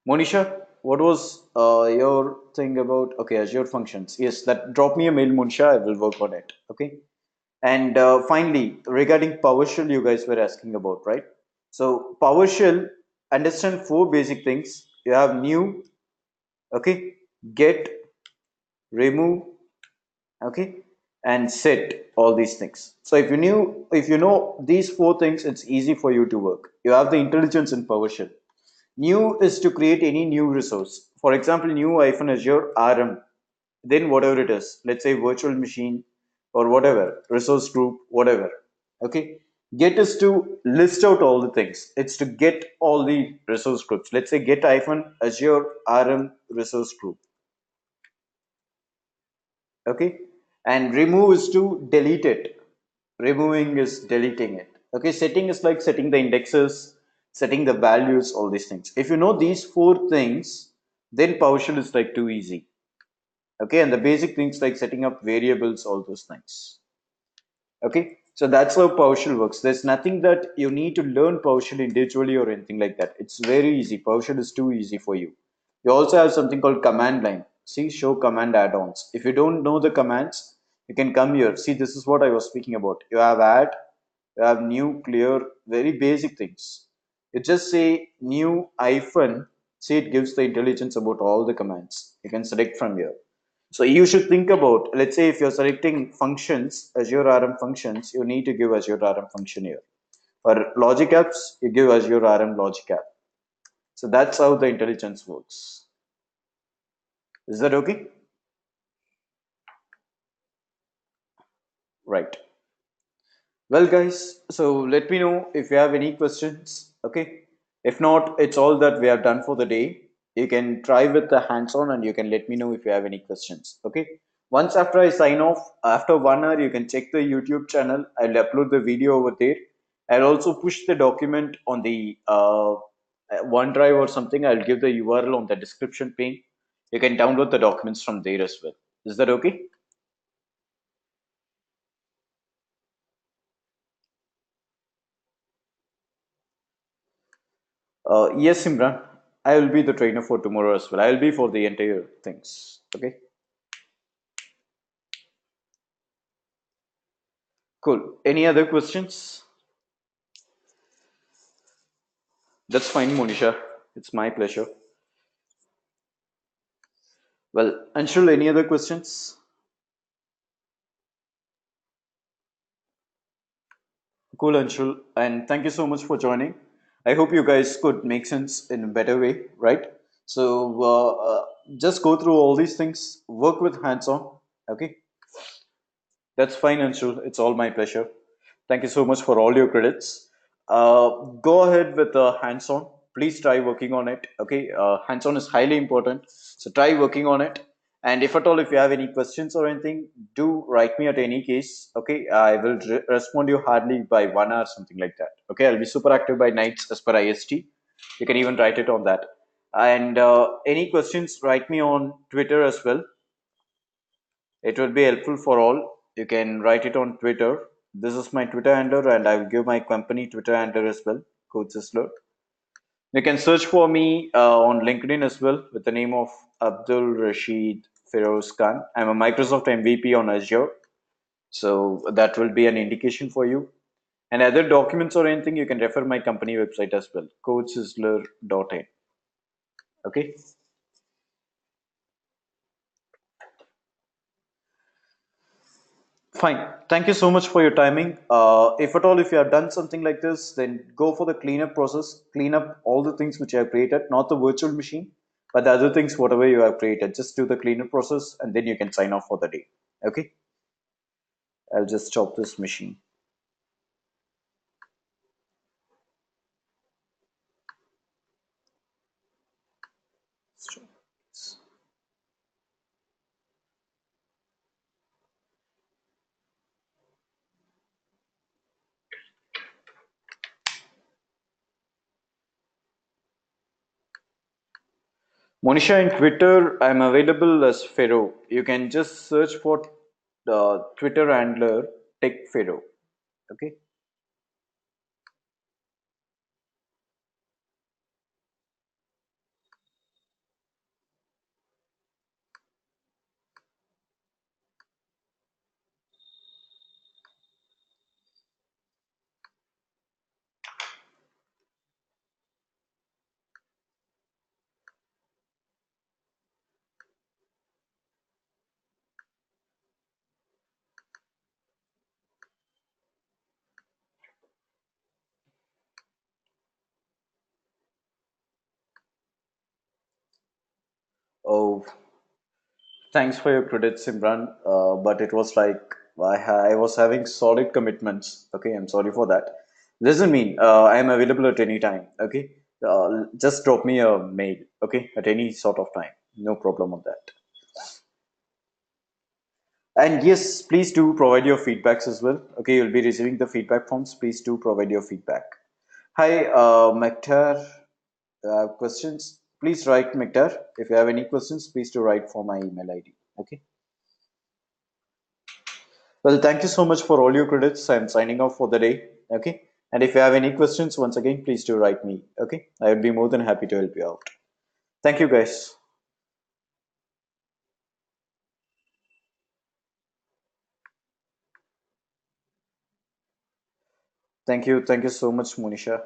Monisha, what was your thing about, okay, Azure functions? Yes, that drop me a mail, Monisha. I will work on it. Okay. And finally, regarding PowerShell, you guys were asking about, right? So PowerShell, understand four basic things. You have new, okay, get, remove, okay, and set, all these things. So if you know these four things, it's easy for you to work. You have the intelligence in PowerShell. New is to create any new resource. For example, new Azure RM, then whatever it is, let's say virtual machine or whatever, resource group, whatever. Okay. Get is to list out all the things. It's to get all the resource groups. Let's say get Azure RM resource group. Okay. And remove is to delete it. Removing is deleting it. Okay. Setting is like setting the indexes, setting the values, all these things. If you know these four things, then PowerShell is like too easy. Okay. And the basic things like setting up variables, all those things. Okay. So that's how PowerShell works. There's nothing that you need to learn PowerShell individually or anything like that. It's very easy. PowerShell is too easy for you. You also have something called command line. See, show command add-ons. If you don't know the commands, you can come here. See, this is what I was speaking about. You have add, you have new, clear, very basic things. You just say new hyphen. See, it gives the intelligence about all the commands. You can select from here. So you should think about, let's say if you're selecting functions, Azure RM functions, you need to give Azure RM function here. For logic apps, you give Azure RM logic app. So that's how the intelligence works. Is that okay? Right. Well, guys, so let me know if you have any questions. Okay. If not, it's all that we have done for the day. You can try with the hands-on and you can let me know if you have any questions. Okay. Once after I sign off, after 1 hour, you can check the YouTube channel. I'll upload the video over there. I'll also push the document on the OneDrive or something. I'll give the URL on the description pane. You can download the documents from there as well. Is that okay? Yes, Imran. I will be the trainer for tomorrow as well. I will be for the entire things. Okay. Cool. Any other questions? That's fine, Monisha. It's my pleasure. Well, Anshul, any other questions? Cool, Anshul. And thank you so much for joining. I hope you guys could make sense in a better way, right? So just go through all these things, work with hands-on. Okay. That's fine, Anshul. It's all my pleasure. Thank you so much for all your credits. Go ahead with the hands-on. please try working on it. Okay, hands-on is highly important, so try working on it. And if at all, if you have any questions or anything, do write me at any case. Okay, I will respond you hardly by 1 hour, something like that. Okay, I'll be super active by nights as per IST. You can even write it on that. And any questions, write me on Twitter as well. It would be helpful for all. You can write it on Twitter. This is my Twitter handle, and I will give my company Twitter handle as well, CodeSizzler. You can search for me on LinkedIn as well with the name of Abdul Rasheed Feroz Khan. I'm a Microsoft MVP on Azure, so that will be an indication for you. And other documents or anything, you can refer my company website as well, codesizzler.in. Okay. Fine. Thank you so much for your timing. If at all, if you have done something like this, then go for the cleanup process. Clean up all the things which you have created, not the virtual machine, but the other things, whatever you have created. Just do the cleanup process and then you can sign off for the day. Okay. I'll just stop this machine. Monisha, in Twitter, I'm available as Fero. You can just search for the Twitter handler Tech Fero. Okay. Oh, thanks for your credits, Imran. But it was like I was having solid commitments. Okay, I'm sorry for that. Doesn't mean I am available at any time. Okay, just drop me a mail. Okay, at any sort of time. No problem on that. And yes, please do provide your feedbacks as well. Okay, you'll be receiving the feedback forms. Please do provide your feedback. Hi, Maktar. Questions? Please write, Maktar. If you have any questions, please do write for my email ID. Okay. Well, thank you so much for all your credits. I'm signing off for the day. Okay. And if you have any questions, once again, please do write me. Okay. I would be more than happy to help you out. Thank you, guys. Thank you. Thank you so much, Monisha.